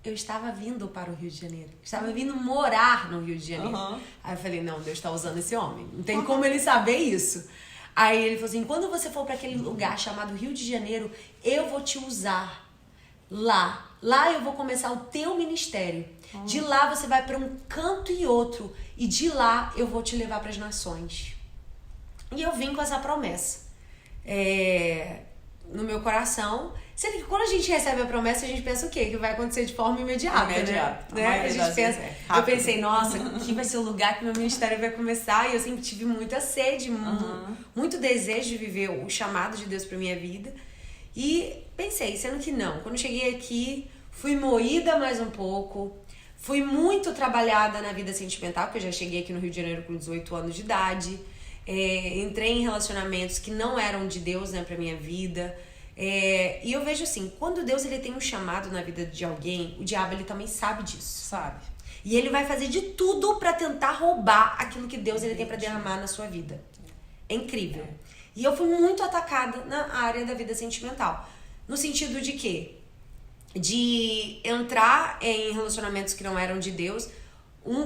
Speaker 2: Eu estava vindo para o Rio de Janeiro. Estava vindo morar no Rio de Janeiro. Aí eu falei, não, Deus tá usando esse homem. Não tem como ele saber isso. Aí ele falou assim, quando você for para aquele lugar chamado Rio de Janeiro, eu vou te usar lá. Lá eu vou começar o teu ministério. De lá você vai para um canto e outro. E de lá eu vou te levar para as nações. E eu vim com essa promessa no meu coração. Sendo que quando a gente recebe a promessa, a gente pensa o quê? Que vai acontecer de forma imediata, né? A gente pensa, eu pensei, nossa, aqui vai ser o lugar que meu ministério vai começar. E eu sempre tive muita sede, muito desejo de viver o chamado de Deus para minha vida. E pensei, sendo que não. Quando cheguei aqui, fui moída mais um pouco. Fui muito trabalhada na vida sentimental, porque eu já cheguei aqui no Rio de Janeiro com 18 anos de idade. Entrei em relacionamentos que não eram de Deus, né, pra minha vida. E eu vejo assim, quando Deus ele tem um chamado na vida de alguém, o diabo ele também sabe disso.
Speaker 1: Sabe.
Speaker 2: E ele vai fazer de tudo pra tentar roubar aquilo que Deus ele tem pra derramar na sua vida. É incrível. E eu fui muito atacada na área da vida sentimental. No sentido de quê? De entrar em relacionamentos que não eram de Deus.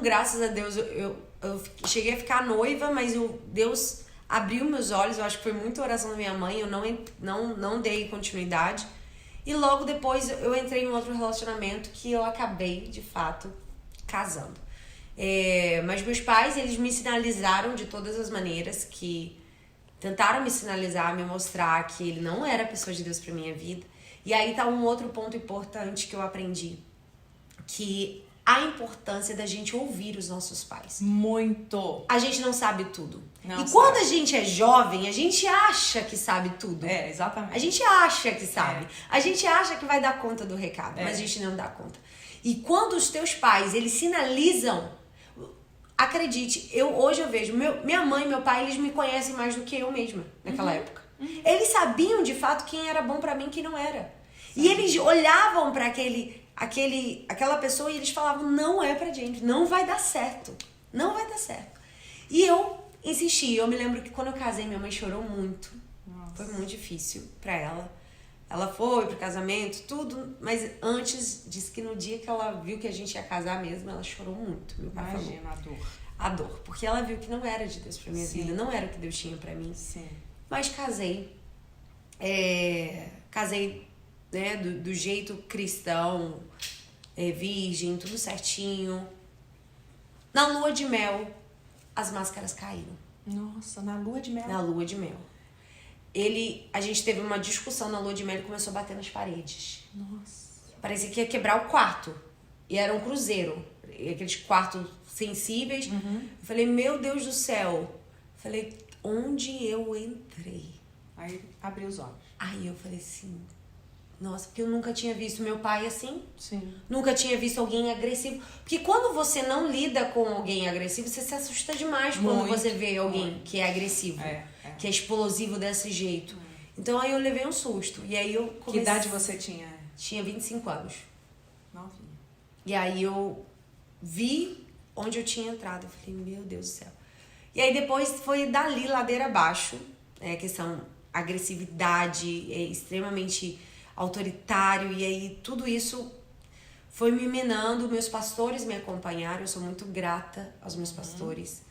Speaker 2: Graças a Deus, eu cheguei a ficar noiva, mas Deus abriu meus olhos. Eu acho que foi muita oração da minha mãe. Eu não dei continuidade. E logo depois eu entrei em outro relacionamento que eu acabei, de fato, casando. Mas meus pais, eles me sinalizaram de todas as maneiras, que tentaram me sinalizar, me mostrar que ele não era a pessoa de Deus pra minha vida. E aí tá um outro ponto importante que eu aprendi, que a importância da gente ouvir os nossos pais.
Speaker 1: Muito.
Speaker 2: A gente não sabe tudo.
Speaker 1: Não sabe.
Speaker 2: Quando a gente é jovem, a gente acha que sabe tudo.
Speaker 1: Exatamente.
Speaker 2: A gente acha que sabe. A gente acha que vai dar conta do recado, mas a gente não dá conta. E quando os teus pais, eles sinalizam, acredite, hoje eu vejo, minha mãe e meu pai, eles me conhecem mais do que eu mesma, naquela época. Eles sabiam de fato quem era bom pra mim e quem não era. E eles olhavam pra aquela pessoa e eles falavam, não é pra gente, não vai dar certo. Não vai dar certo. E eu insisti. Eu me lembro que quando eu casei, minha mãe chorou muito. Nossa. Foi muito difícil pra ela. Ela foi pro casamento, tudo, mas antes disse que no dia que ela viu que a gente ia casar mesmo, ela chorou muito. Meu pai
Speaker 1: Imagina
Speaker 2: falou.
Speaker 1: a dor.
Speaker 2: A dor, porque ela viu que não era de Deus pra minha vida, não era o que Deus tinha pra mim.
Speaker 1: Sim.
Speaker 2: Mas casei. Casei, né, do jeito cristão, virgem, tudo certinho. Na lua de mel, as máscaras caíram.
Speaker 1: Nossa, na lua de mel?
Speaker 2: Na lua de mel. A gente teve uma discussão na lua de mel e começou a bater nas paredes.
Speaker 1: Nossa.
Speaker 2: Parecia que ia quebrar o quarto. E era um cruzeiro. Aqueles quartos sensíveis. Eu falei, meu Deus do céu. Falei, onde eu entrei?
Speaker 1: Aí abriu os olhos.
Speaker 2: Aí eu falei assim, nossa, porque eu nunca tinha visto meu pai assim.
Speaker 1: Sim.
Speaker 2: Nunca tinha visto alguém agressivo. Porque quando você não lida com alguém agressivo, você se assusta demais quando você vê alguém que é agressivo. Que é explosivo desse jeito. Então aí eu levei um susto. E aí eu comecei...
Speaker 1: Que idade você tinha?
Speaker 2: Tinha 25 anos.
Speaker 1: Novinha.
Speaker 2: E aí eu vi onde eu tinha entrado. Eu falei, meu Deus do céu. E aí depois foi dali, ladeira abaixo. Questão agressividade, extremamente autoritário. E aí tudo isso foi me minando. Meus pastores me acompanharam. Eu sou muito grata aos meus pastores.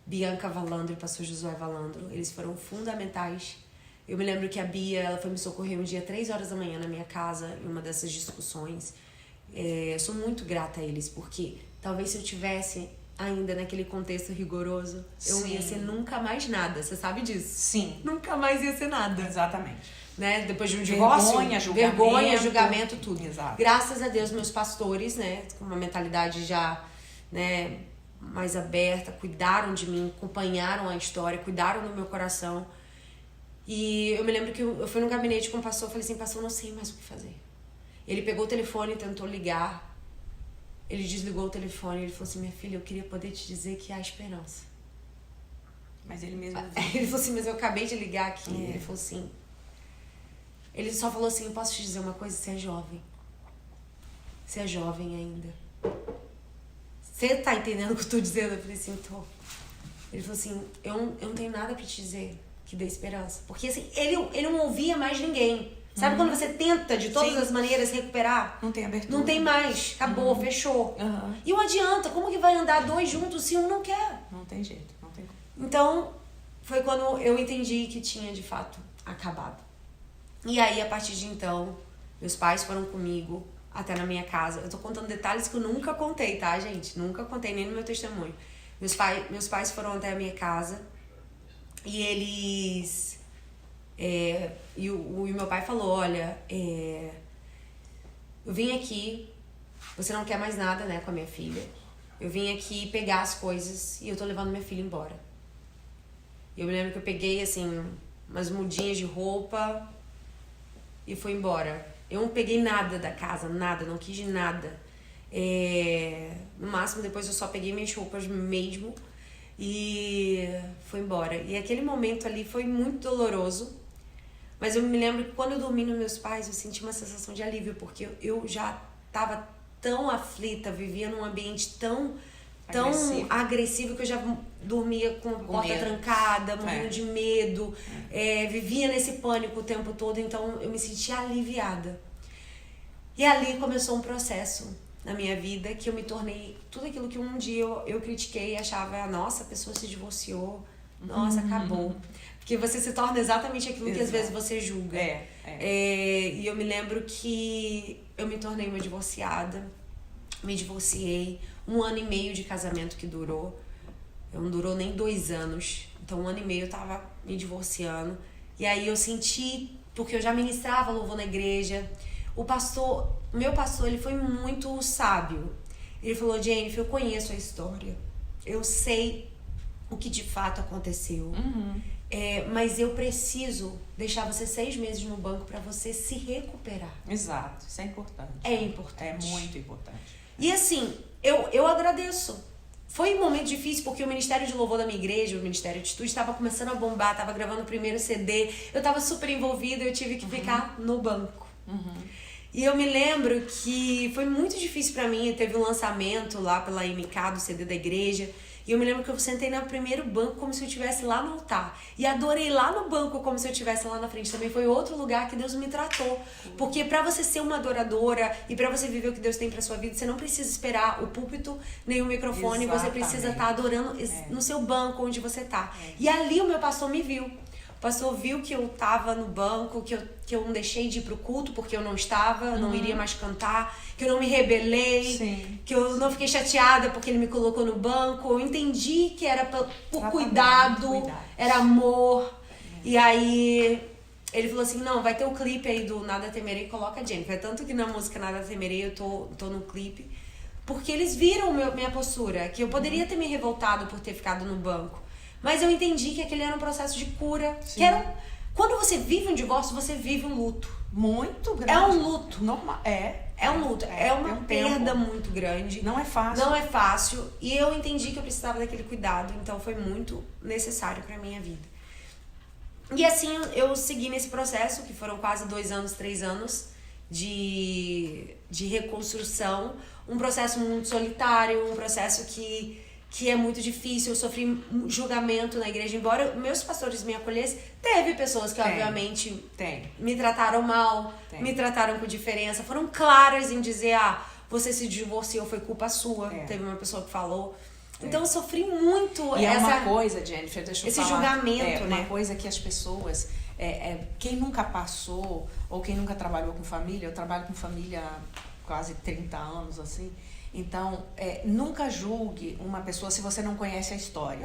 Speaker 2: Bianca Valandro e o pastor Josué Valandro. Eles foram fundamentais. Eu me lembro que a Bia, ela foi me socorrer um dia 3 horas da manhã na minha casa, em uma dessas discussões. Eu sou muito grata a eles, porque talvez se eu tivesse ainda naquele contexto rigoroso, eu ia ser nunca mais nada. Você sabe disso?
Speaker 1: Sim.
Speaker 2: Nunca mais ia ser nada.
Speaker 1: Exatamente.
Speaker 2: Né? Depois de um divórcio, vergonha, julgamento, tudo.
Speaker 1: Exato.
Speaker 2: Graças a Deus, meus pastores, né, com uma mentalidade já, né, mais aberta, cuidaram de mim, acompanharam a história, cuidaram do meu coração. E eu me lembro que eu fui no gabinete com o pastor, falei assim, pastor, eu não sei mais o que fazer. Ele pegou o telefone e tentou ligar. Ele desligou o telefone e ele falou assim, minha filha, eu queria poder te dizer que há esperança.
Speaker 1: Mas ele mesmo...
Speaker 2: Ele falou assim, mas eu acabei de ligar aqui. Ele falou assim... Ele só falou assim, eu posso te dizer uma coisa, você é jovem. Você é jovem ainda. você tá entendendo o que eu tô dizendo? Eu falei assim, tô. Ele falou assim, eu não tenho nada pra te dizer que dê esperança. Porque assim, ele não ouvia mais ninguém. Sabe quando você tenta de todas as maneiras recuperar?
Speaker 1: Não tem abertura.
Speaker 2: Não tem mais. Acabou, fechou. E não adianta. Como que vai andar dois juntos se um não quer?
Speaker 1: Não tem jeito, não tem como.
Speaker 2: Então, foi quando eu entendi que tinha, de fato, acabado. E aí, a partir de então, meus pais foram comigo até na minha casa. Eu tô contando detalhes que eu nunca contei, tá, gente? Nunca contei nem no meu testemunho. Meus pais foram até a minha casa e eles... E o meu pai falou, olha, eu vim aqui, você não quer mais nada, né, com a minha filha. Eu vim aqui pegar as coisas e eu tô levando minha filha embora. E eu me lembro que eu peguei, assim, umas mudinhas de roupa e fui embora. Eu não peguei nada da casa, nada, não quis nada. No máximo, depois eu só peguei minhas roupas mesmo e fui embora. E aquele momento ali foi muito doloroso. Mas eu me lembro que quando eu dormi nos meus pais, eu senti uma sensação de alívio, porque eu já estava tão aflita, vivia num ambiente tão agressivo que eu já dormia com a porta trancada, morrendo de medo, vivia nesse pânico o tempo todo, então eu me sentia aliviada. E ali começou um processo na minha vida que eu me tornei tudo aquilo que um dia eu critiquei e achava, nossa, a pessoa se divorciou, nossa, acabou. Porque você se torna exatamente aquilo que às vezes você julga. E eu me lembro que eu me tornei uma divorciada, me divorciei, 1 ano e meio de casamento que durou. Não durou nem 2 anos. Então 1 ano e meio eu tava me divorciando. E aí eu senti, porque eu já ministrava louvor na igreja. Meu pastor, ele foi muito sábio. Ele falou, Jennifer, eu conheço a história. Eu sei o que de fato aconteceu. Mas eu preciso deixar você 6 meses no banco para você se recuperar.
Speaker 1: Exato, isso é importante.
Speaker 2: É importante.
Speaker 1: É muito importante.
Speaker 2: E assim, eu agradeço. Foi um momento difícil porque o Ministério de Louvor da minha igreja, o Ministério de Estúdio, estava começando a bombar, estava gravando o primeiro CD, eu estava super envolvida, eu tive que ficar no banco. E eu me lembro que foi muito difícil para mim, teve um lançamento lá pela MK do CD da igreja, e eu me lembro que eu sentei no primeiro banco como se eu estivesse lá no altar. E adorei lá no banco como se eu estivesse lá na frente. Também foi outro lugar que Deus me tratou. Porque pra você ser uma adoradora e pra você viver o que Deus tem pra sua vida, você não precisa esperar o púlpito nem o microfone. Exatamente. Você precisa estar adorando no seu banco, onde você tá. E ali o meu pastor me viu. O pastor viu que eu tava no banco, que eu não deixei de ir pro culto porque eu não estava, não iria mais cantar, que eu não me rebelei, que eu não fiquei chateada porque ele me colocou no banco. Eu entendi que era por cuidado, era amor. E aí ele falou assim, não, vai ter o clipe aí do Nada Temerei, coloca a Jennifer. Tanto que na música Nada Temerei eu tô no clipe. Porque eles viram minha postura, que eu poderia ter me revoltado por ter ficado no banco. Mas eu entendi que aquele era um processo de cura. Que quando você vive um divórcio, você vive um luto.
Speaker 1: Muito grande.
Speaker 2: É um luto.
Speaker 1: Normal.
Speaker 2: É um luto. É uma perda muito grande.
Speaker 1: Não é fácil.
Speaker 2: Não é fácil. E eu entendi que eu precisava daquele cuidado. Então foi muito necessário pra minha vida. E assim eu segui nesse processo, que foram quase 2 anos, 3 anos de reconstrução. Um processo muito solitário, um processo que é muito difícil. Eu sofri julgamento na igreja, embora meus pastores me acolhessem, teve pessoas que obviamente me trataram mal, me trataram com diferença, foram claras em dizer, você se divorciou, foi culpa sua. Teve uma pessoa que falou. Então eu sofri muito.
Speaker 1: E é uma coisa, Jennifer, deixa eu falar.
Speaker 2: Esse julgamento, né?
Speaker 1: Uma coisa que as pessoas, quem nunca passou ou quem nunca trabalhou com família, eu trabalho com família há quase 30 anos, assim. Então, nunca julgue uma pessoa se você não conhece a história.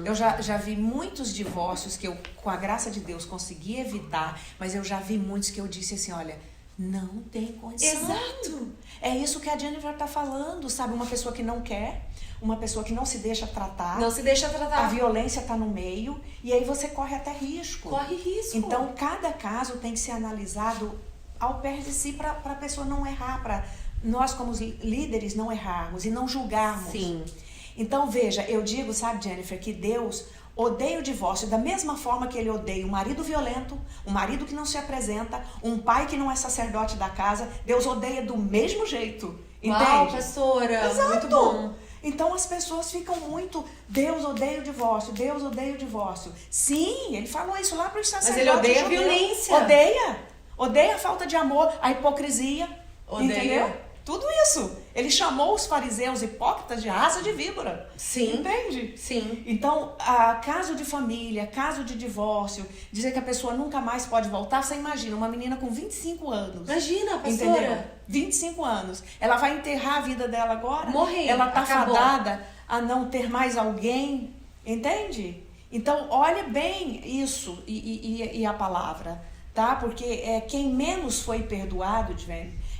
Speaker 1: Eu já vi muitos divórcios que eu, com a graça de Deus, consegui evitar, mas eu já vi muitos que eu disse assim, olha, não tem condição.
Speaker 2: Exato.
Speaker 1: É isso que a Jennifer tá falando, sabe? Uma pessoa que não quer, uma pessoa que não se deixa tratar.
Speaker 2: Não se deixa tratar.
Speaker 1: A violência tá no meio e aí você corre até risco.
Speaker 2: Corre risco.
Speaker 1: Então, cada caso tem que ser analisado ao pé de si para a pessoa não errar, para nós como líderes não errarmos e não julgarmos.
Speaker 2: Sim.
Speaker 1: Então, veja, eu digo, sabe, Jennifer, que Deus odeia o divórcio da mesma forma que ele odeia um marido violento, um marido que não se apresenta, um pai que não é sacerdote da casa. Deus odeia do mesmo jeito. Entende?
Speaker 2: Uau, pastora,
Speaker 1: Exato.
Speaker 2: muito bom.
Speaker 1: Então as pessoas ficam muito, Deus odeia o divórcio, Deus odeia o divórcio. Sim, ele falou isso lá para os sacerdotes.
Speaker 2: Mas ele odeia a violência.
Speaker 1: Odeia a falta de amor, a hipocrisia.
Speaker 2: Odeia.
Speaker 1: Entendeu? Tudo isso. Ele chamou os fariseus hipócritas de raça de víbora.
Speaker 2: Sim.
Speaker 1: Entende?
Speaker 2: Sim.
Speaker 1: Então, caso de família, caso de divórcio, dizer que a pessoa nunca mais pode voltar, você imagina, uma menina com 25 anos.
Speaker 2: Imagina, pastora.
Speaker 1: Entendeu? 25 anos. Ela vai enterrar a vida dela agora.
Speaker 2: Morrer.
Speaker 1: Ela tá
Speaker 2: acabou.
Speaker 1: fadada a não ter mais alguém. Entende? Então, olha bem isso e a palavra, tá? Porque quem menos foi perdoado,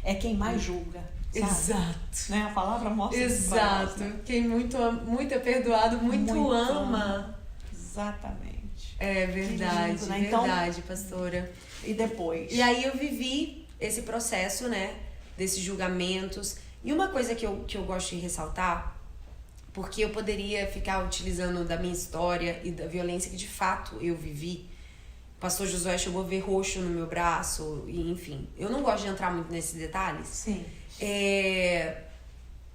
Speaker 1: é quem mais julga. Sabe?
Speaker 2: Exato.
Speaker 1: Né? A palavra mostra.
Speaker 2: Exato. Né? Quem muito é perdoado, muito ama.
Speaker 1: Exatamente.
Speaker 2: É verdade, lindo, né? Verdade, então, pastora.
Speaker 1: E depois?
Speaker 2: E aí eu vivi esse processo, né? Desses julgamentos. E uma coisa que eu gosto de ressaltar, porque eu poderia ficar utilizando da minha história e da violência que de fato eu vivi. O pastor Josué chegou a ver roxo no meu braço, e enfim. Eu não gosto de entrar muito nesses detalhes.
Speaker 1: Sim.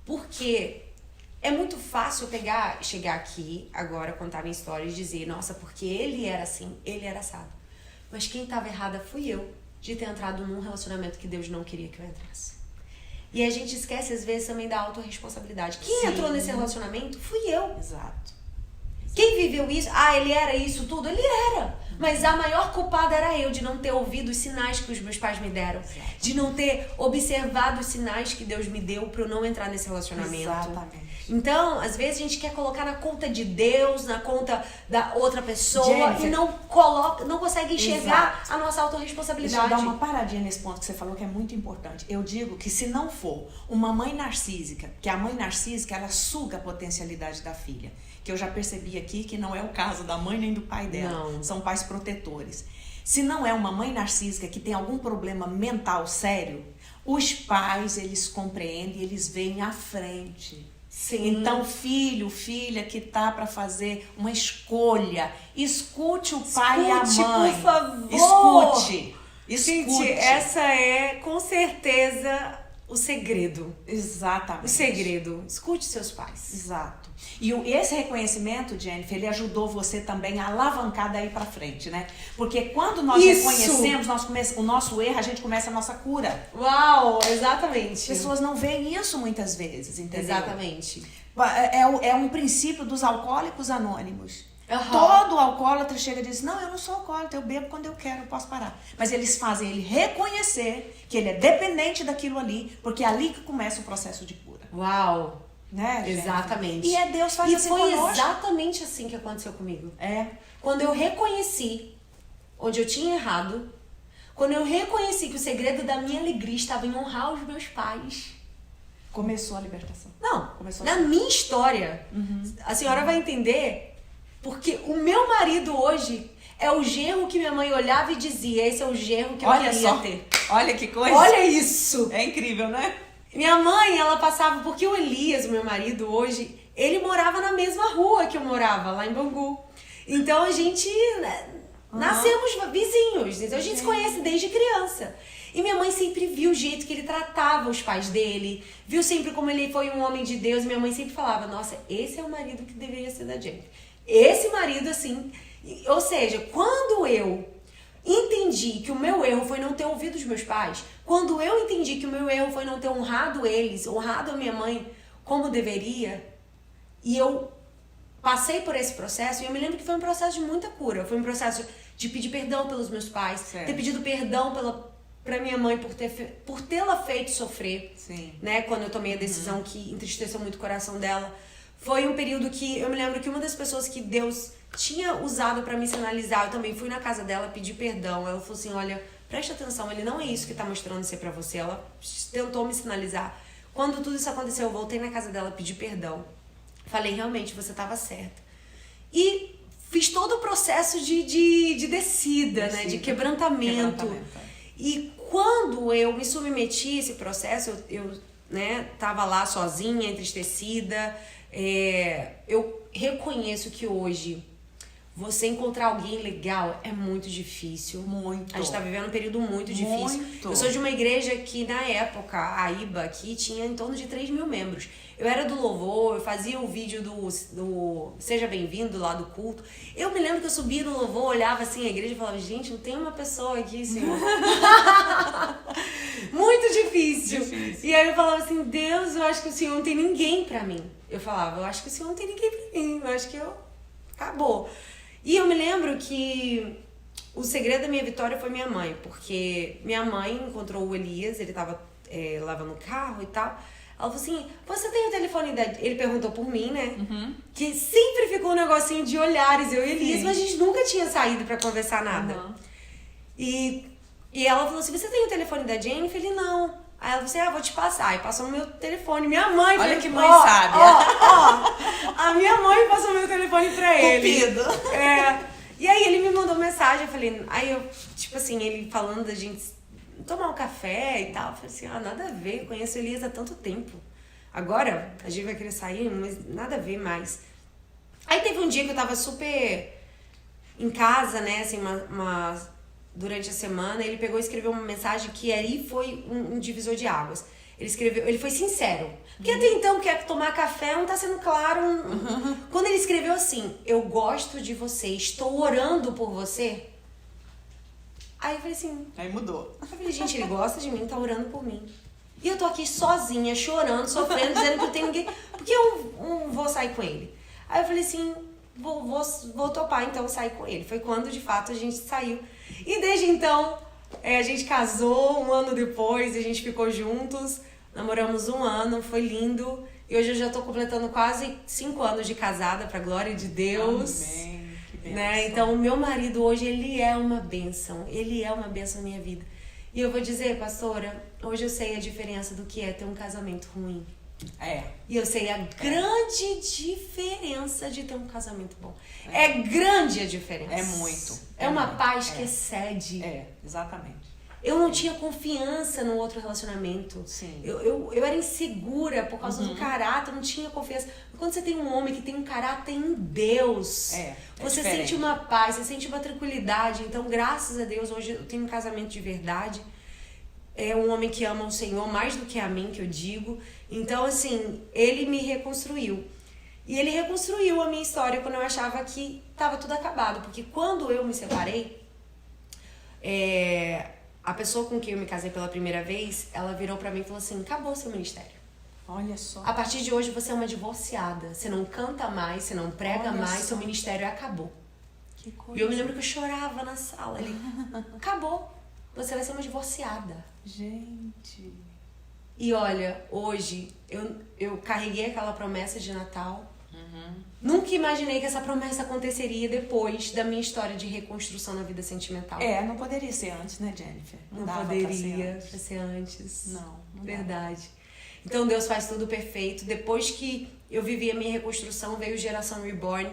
Speaker 2: Porque é muito fácil chegar aqui agora, contar minha história e dizer, nossa, porque ele era assim, ele era assado. Mas quem estava errada fui eu, de ter entrado num relacionamento que Deus não queria que eu entrasse. E a gente esquece às vezes também da autorresponsabilidade. Quem entrou nesse relacionamento fui eu.
Speaker 1: Exato.
Speaker 2: Quem viveu isso? Ele era isso tudo? Ele era. Mas a maior culpada era eu, de não ter ouvido os sinais que os meus pais me deram.
Speaker 1: Exato.
Speaker 2: De não ter observado os sinais que Deus me deu para eu não entrar nesse relacionamento.
Speaker 1: Exatamente.
Speaker 2: Então, às vezes a gente quer colocar na conta de Deus, na conta da outra pessoa,
Speaker 1: Jennifer,
Speaker 2: e não consegue enxergar a nossa autorresponsabilidade.
Speaker 1: Deixa eu dar uma paradinha nesse ponto que você falou, que é muito importante. Eu digo que se não for uma mãe narcísica, que a mãe narcísica, ela suga a potencialidade da filha. Que eu já percebi aqui que não é o caso da mãe nem do pai dela.
Speaker 2: Não.
Speaker 1: São pais protetores. Se não é uma mãe narcísica que tem algum problema mental sério, os pais, eles compreendem, eles veem à frente.
Speaker 2: Sim.
Speaker 1: Então, filho, filha que tá para fazer uma escolha, escute o pai e a mãe.
Speaker 2: Por favor.
Speaker 1: Escute.
Speaker 2: Gente, essa é com certeza o segredo.
Speaker 1: Exatamente.
Speaker 2: O segredo. Escute seus pais.
Speaker 1: Exato. E esse reconhecimento, Jennifer, ele ajudou você também a alavancar daí pra frente, né? Porque quando nós reconhecemos o nosso erro, a gente começa a nossa cura.
Speaker 2: Uau, exatamente. As
Speaker 1: pessoas não veem isso muitas vezes, entendeu?
Speaker 2: Exatamente.
Speaker 1: É um princípio dos alcoólicos anônimos.
Speaker 2: Uhum.
Speaker 1: Todo alcoólatra chega e diz, não, eu não sou alcoólatra, eu bebo quando eu quero, eu posso parar. Mas eles fazem ele reconhecer que ele é dependente daquilo ali, porque é ali que começa o processo de cura.
Speaker 2: Uau!
Speaker 1: Né,
Speaker 2: exatamente.
Speaker 1: E Deus faz assim conosco.
Speaker 2: E foi exatamente assim que aconteceu comigo.
Speaker 1: É.
Speaker 2: Quando eu reconheci onde eu tinha errado, quando eu reconheci que o segredo da minha alegria estava em honrar os meus pais.
Speaker 1: Começou a libertação.
Speaker 2: Não, na minha história, a senhora vai entender, porque o meu marido hoje é o genro que minha mãe olhava e dizia, esse é o genro que eu queria ter.
Speaker 1: Olha que coisa.
Speaker 2: Olha isso.
Speaker 1: É incrível, né?
Speaker 2: Minha mãe, ela passava, porque o Elias, o meu marido hoje, ele morava na mesma rua que eu morava, lá em Bangu. Então a gente nascemos vizinhos, então a gente se conhece desde criança. E minha mãe sempre viu o jeito que ele tratava os pais dele, viu sempre como ele foi um homem de Deus. Minha mãe sempre falava, nossa, esse é o marido que deveria ser da gente. Esse marido, assim, ou seja, quando eu entendi que o meu erro foi não ter ouvido os meus pais, quando eu entendi que o meu erro foi não ter honrado eles, honrado a minha mãe como deveria, e eu passei por esse processo, e eu me lembro que foi um processo de muita cura, foi um processo de pedir perdão pelos meus pais, ter pedido perdão pra minha mãe por tê-la feito sofrer.
Speaker 1: Sim.
Speaker 2: Né, quando eu tomei a decisão que entristeceu muito o coração dela. Foi um período que eu me lembro que uma das pessoas que Deus tinha usado pra me sinalizar, eu também fui na casa dela pedir perdão. Ela falou assim, olha, preste atenção, ele não é isso que tá mostrando ser pra você. Ela tentou me sinalizar. Quando tudo isso aconteceu, eu voltei na casa dela, pedi perdão. Falei, realmente, você tava certa. E fiz todo o processo de descida, né, de quebrantamento. E quando eu me submeti a esse processo, eu tava lá sozinha, entristecida. Eu reconheço que hoje você encontrar alguém legal é muito difícil.
Speaker 1: Muito.
Speaker 2: A gente tá vivendo um período muito difícil.
Speaker 1: Muito.
Speaker 2: Eu sou de uma igreja que, na época, a IBA aqui tinha em torno de 3 mil membros. Eu era do louvor, eu fazia o vídeo do Seja Bem-vindo lá do culto. Eu me lembro que eu subia no louvor, olhava assim a igreja e falava, gente, não tem uma pessoa aqui, Senhor. Muito difícil. E aí eu falava assim, Deus, eu acho que o Senhor não tem ninguém pra mim. Eu falava, eu acho que o Senhor não tem ninguém pra mim. Eu acho que acabou. E eu me lembro que o segredo da minha vitória foi minha mãe, porque minha mãe encontrou o Elias, ele tava lavando o carro e tal. Ela falou assim, você tem o telefone da... Ele perguntou por mim, né?
Speaker 1: Uhum.
Speaker 2: Que sempre ficou um negocinho de olhares, eu e Elias, mas a gente nunca tinha saído pra conversar nada.
Speaker 1: Uhum.
Speaker 2: E ela falou assim, você tem o telefone da Jennifer? Ele, não. Aí ela falou assim, vou te passar. Aí passou o meu telefone. Minha mãe...
Speaker 1: Olha que mãe sábia.
Speaker 2: A minha mãe passou meu telefone pra ele.
Speaker 1: Cupido.
Speaker 2: E aí ele me mandou mensagem, eu falei... Aí eu, tipo assim, ele falando da gente tomar um café e tal. Eu falei assim, nada a ver. Eu conheço o Elias há tanto tempo. Agora a gente vai querer sair, mas nada a ver mais. Aí teve um dia que eu tava super em casa, né? Assim, durante a semana, ele pegou e escreveu uma mensagem que aí foi um divisor de águas. Ele foi sincero. Porque até então, quer tomar café, não tá sendo claro. Quando ele escreveu assim, eu gosto de você, estou orando por você. Aí eu falei assim...
Speaker 1: Aí mudou.
Speaker 2: Eu falei, gente, ele gosta de mim, tá orando por mim. E eu tô aqui sozinha, chorando, sofrendo, dizendo que não tem ninguém... Por que eu não vou sair com ele? Aí eu falei assim, vou topar então sair com ele. Foi quando, de fato, a gente saiu. E desde então, a gente casou, 1 ano depois, a gente ficou juntos, namoramos 1 ano, foi lindo. E hoje eu já tô completando quase 5 anos de casada, pra glória de Deus.
Speaker 1: Amém, que bênção.
Speaker 2: Né? Então, o meu marido hoje, ele é uma bênção. Ele é uma bênção na minha vida. E eu vou dizer, pastora, hoje eu sei a diferença do que é ter um casamento ruim. E eu sei a grande diferença de ter um casamento bom. É grande a diferença.
Speaker 1: É muito.
Speaker 2: É uma paz que excede.
Speaker 1: Exatamente.
Speaker 2: Eu não tinha confiança no outro relacionamento.
Speaker 1: Sim.
Speaker 2: Eu era insegura por causa do caráter, não tinha confiança. Mas quando você tem um homem que tem um caráter em Deus, você sente uma paz, você sente uma tranquilidade. Então, graças a Deus, hoje eu tenho um casamento de verdade. É um homem que ama o Senhor mais do que a mim, que eu digo. Então, assim, ele me reconstruiu. E ele reconstruiu a minha história quando eu achava que estava tudo acabado. Porque quando eu me separei, a pessoa com quem eu me casei pela primeira vez, ela virou pra mim e falou assim, acabou seu ministério.
Speaker 1: Olha só.
Speaker 2: A partir de hoje você é uma divorciada. Você não canta mais, você não prega mais, seu ministério acabou.
Speaker 1: Que coisa.
Speaker 2: E eu me lembro que eu chorava na sala. Ele, acabou. Você vai ser uma divorciada.
Speaker 1: Gente.
Speaker 2: E olha, hoje eu carreguei aquela promessa de Natal. Nunca imaginei que essa promessa aconteceria depois da minha história de reconstrução na vida sentimental.
Speaker 1: Não poderia ser antes, né, Jennifer?
Speaker 2: Não poderia ser antes.
Speaker 1: Não
Speaker 2: Verdade. Então Deus faz tudo perfeito. Depois que eu vivi a minha reconstrução, veio Geração Reborn,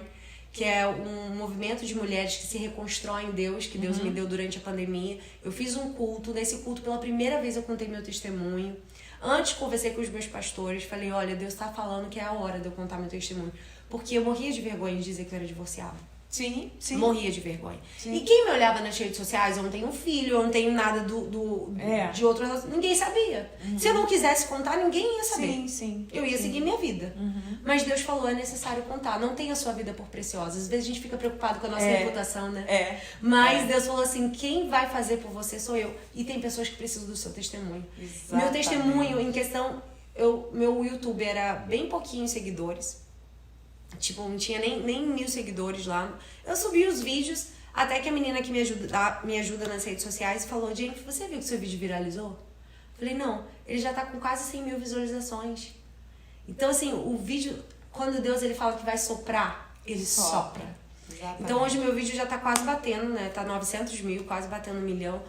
Speaker 2: que é um movimento de mulheres que se reconstroem em Deus, que Deus me deu durante a pandemia. Eu fiz um culto, nesse culto pela primeira vez eu contei meu testemunho. Antes conversei com os meus pastores, falei, olha, Deus tá falando que é a hora de eu contar meu testemunho. Porque eu morria de vergonha de dizer que eu era divorciada.
Speaker 1: Sim.
Speaker 2: Morria de vergonha.
Speaker 1: Sim.
Speaker 2: E quem me olhava nas redes sociais, eu não tenho um filho, eu não tenho nada de outro relacionamento, ninguém sabia. Se eu não quisesse contar, ninguém ia saber.
Speaker 1: Sim.
Speaker 2: Eu ia seguir minha vida. Mas Deus falou, é necessário contar. Não tenha a sua vida por preciosa. Às vezes a gente fica preocupado com a nossa reputação, né? Mas Deus falou assim, quem vai fazer por você sou eu. E tem pessoas que precisam do seu testemunho.
Speaker 1: Exatamente.
Speaker 2: Meu testemunho, em questão, meu YouTube era bem pouquinho seguidores. Tipo, não tinha nem 1.000 seguidores lá. Eu subi os vídeos, até que a menina que me ajuda nas redes sociais falou, Jennifer, você viu que seu vídeo viralizou? Falei, não, ele já tá com quase 100.000 visualizações. Então, assim, o vídeo, quando Deus ele fala que vai soprar, ele sopra.
Speaker 1: Exatamente.
Speaker 2: Então, hoje meu vídeo já tá quase batendo, né? Tá 900 mil, quase batendo 1 milhão.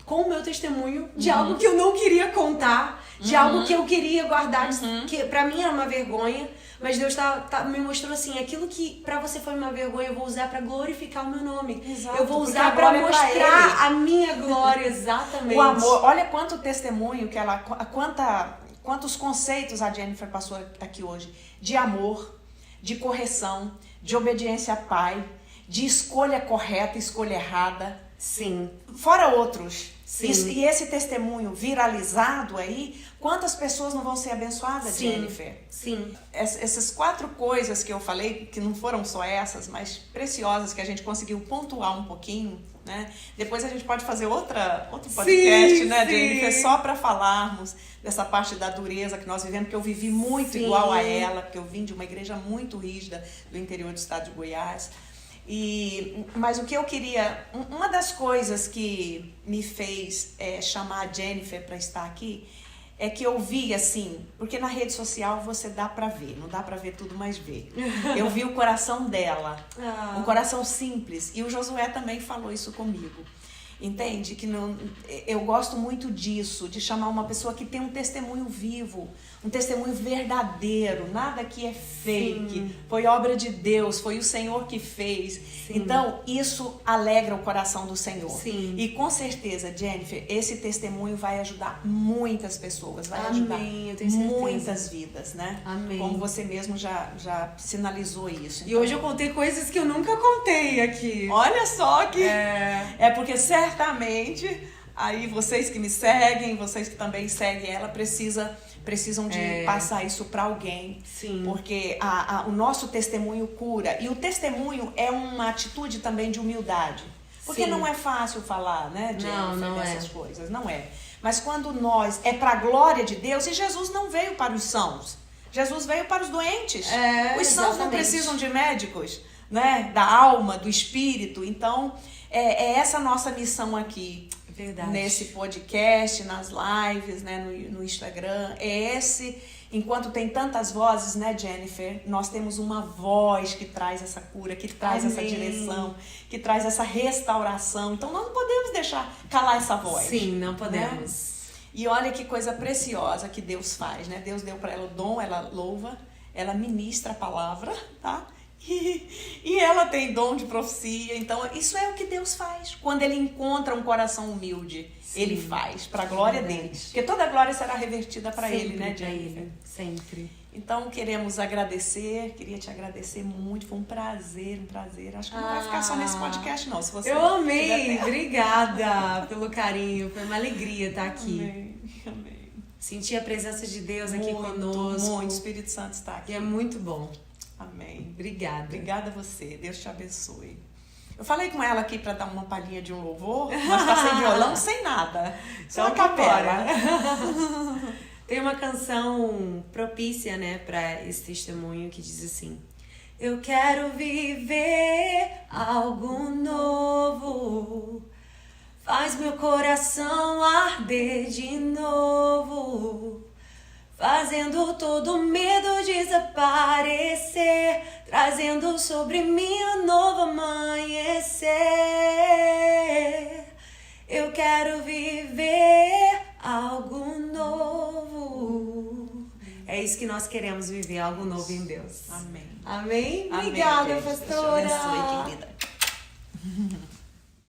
Speaker 2: Com o meu testemunho de algo que eu não queria contar, de algo que eu queria guardar, que pra mim era uma vergonha. Mas Deus me mostrou assim, aquilo que pra você foi uma vergonha, eu vou usar pra glorificar o meu nome.
Speaker 1: Exato,
Speaker 2: eu vou usar pra mostrar a minha glória, exatamente.
Speaker 1: O amor, olha quanto testemunho que quantos conceitos a Jennifer passou aqui hoje. De amor, de correção, de obediência a pai, de escolha correta, escolha errada.
Speaker 2: Sim.
Speaker 1: Fora outros.
Speaker 2: Sim.
Speaker 1: E esse testemunho viralizado aí, quantas pessoas não vão ser abençoadas,
Speaker 2: Sim.
Speaker 1: Jennifer?
Speaker 2: Sim.
Speaker 1: Essas 4 coisas que eu falei, que não foram só essas, mas preciosas, que a gente conseguiu pontuar um pouquinho, né? Depois a gente pode fazer outro podcast,
Speaker 2: sim,
Speaker 1: né,
Speaker 2: sim.
Speaker 1: Jennifer? Só para falarmos dessa parte da dureza que nós vivemos, porque eu vivi muito
Speaker 2: sim.
Speaker 1: igual a ela, porque eu vim de uma igreja muito rígida do interior do estado de Goiás. Mas o que eu queria, uma das coisas que me fez chamar a Jennifer para estar aqui é que eu vi assim, porque na rede social você dá para ver, não dá para ver tudo, mas vê. Eu vi o coração dela, um coração simples, e o Josué também falou isso comigo. Entende? Que não, eu gosto muito disso, de chamar uma pessoa que tem um testemunho vivo, um testemunho verdadeiro, nada que é fake, sim. Foi obra de Deus, foi o Senhor que fez. Sim. Então, isso alegra o coração do Senhor.
Speaker 2: Sim.
Speaker 1: E com certeza, Jennifer, esse testemunho vai ajudar muitas pessoas, vai ajudar muitas vidas, né?
Speaker 2: Amém.
Speaker 1: Como você mesmo já sinalizou isso.
Speaker 2: Então, e hoje eu contei coisas que eu nunca contei aqui.
Speaker 1: Olha só que... É porque certamente, aí vocês que me seguem, vocês que também seguem ela, precisam de passar isso para alguém.
Speaker 2: Sim.
Speaker 1: Porque o nosso testemunho cura. E o testemunho é uma atitude também de humildade. Porque não é fácil falar, né, Jennifer,
Speaker 2: não
Speaker 1: dessas coisas. Não é. Mas quando é para a glória de Deus, e Jesus não veio para os sãos. Jesus veio para os doentes. Os sãos não precisam de médicos, né? Da alma, do espírito. Então, é essa nossa missão aqui.
Speaker 2: Verdade.
Speaker 1: Nesse podcast, nas lives, né, no Instagram. Enquanto tem tantas vozes, né, Jennifer, nós temos uma voz que traz essa cura, que traz essa direção, que traz essa restauração. Então, nós não podemos deixar calar essa voz.
Speaker 2: Sim, não podemos.
Speaker 1: Né? E olha que coisa preciosa que Deus faz, né? Deus deu para ela o dom, ela louva, ela ministra a palavra, tá? E ela tem dom de profecia. Então isso é o que Deus faz. Quando Ele encontra um coração humilde, sim, Ele faz, para a glória dele. Porque toda a glória será revertida para Ele, né, Jennifer?
Speaker 2: Sempre.
Speaker 1: Então queremos queria te agradecer muito, foi um prazer. Acho que não vai ficar só nesse podcast não, se você...
Speaker 2: Eu amei, obrigada pelo carinho, foi uma alegria estar aqui.
Speaker 1: Amém.
Speaker 2: Sentir a presença de Deus aqui conosco.
Speaker 1: Muito, o Espírito Santo está aqui.
Speaker 2: E é muito bom.
Speaker 1: Amém.
Speaker 2: Obrigada.
Speaker 1: Obrigada a você. Deus te abençoe. Eu falei com ela aqui para dar uma palhinha de um louvor, mas tá sem violão, sem nada. Só a capela.
Speaker 2: Tem uma canção propícia, né, para esse testemunho que diz assim: eu quero viver algo novo, faz meu coração arder de novo, fazendo todo medo desaparecer, trazendo sobre mim um novo amanhecer. Eu quero viver algo novo. É isso que nós queremos viver, algo novo em Deus.
Speaker 1: Amém.
Speaker 2: Amém? Obrigada,
Speaker 1: Amém,
Speaker 2: pastora.
Speaker 1: Deus te abençoe, querida.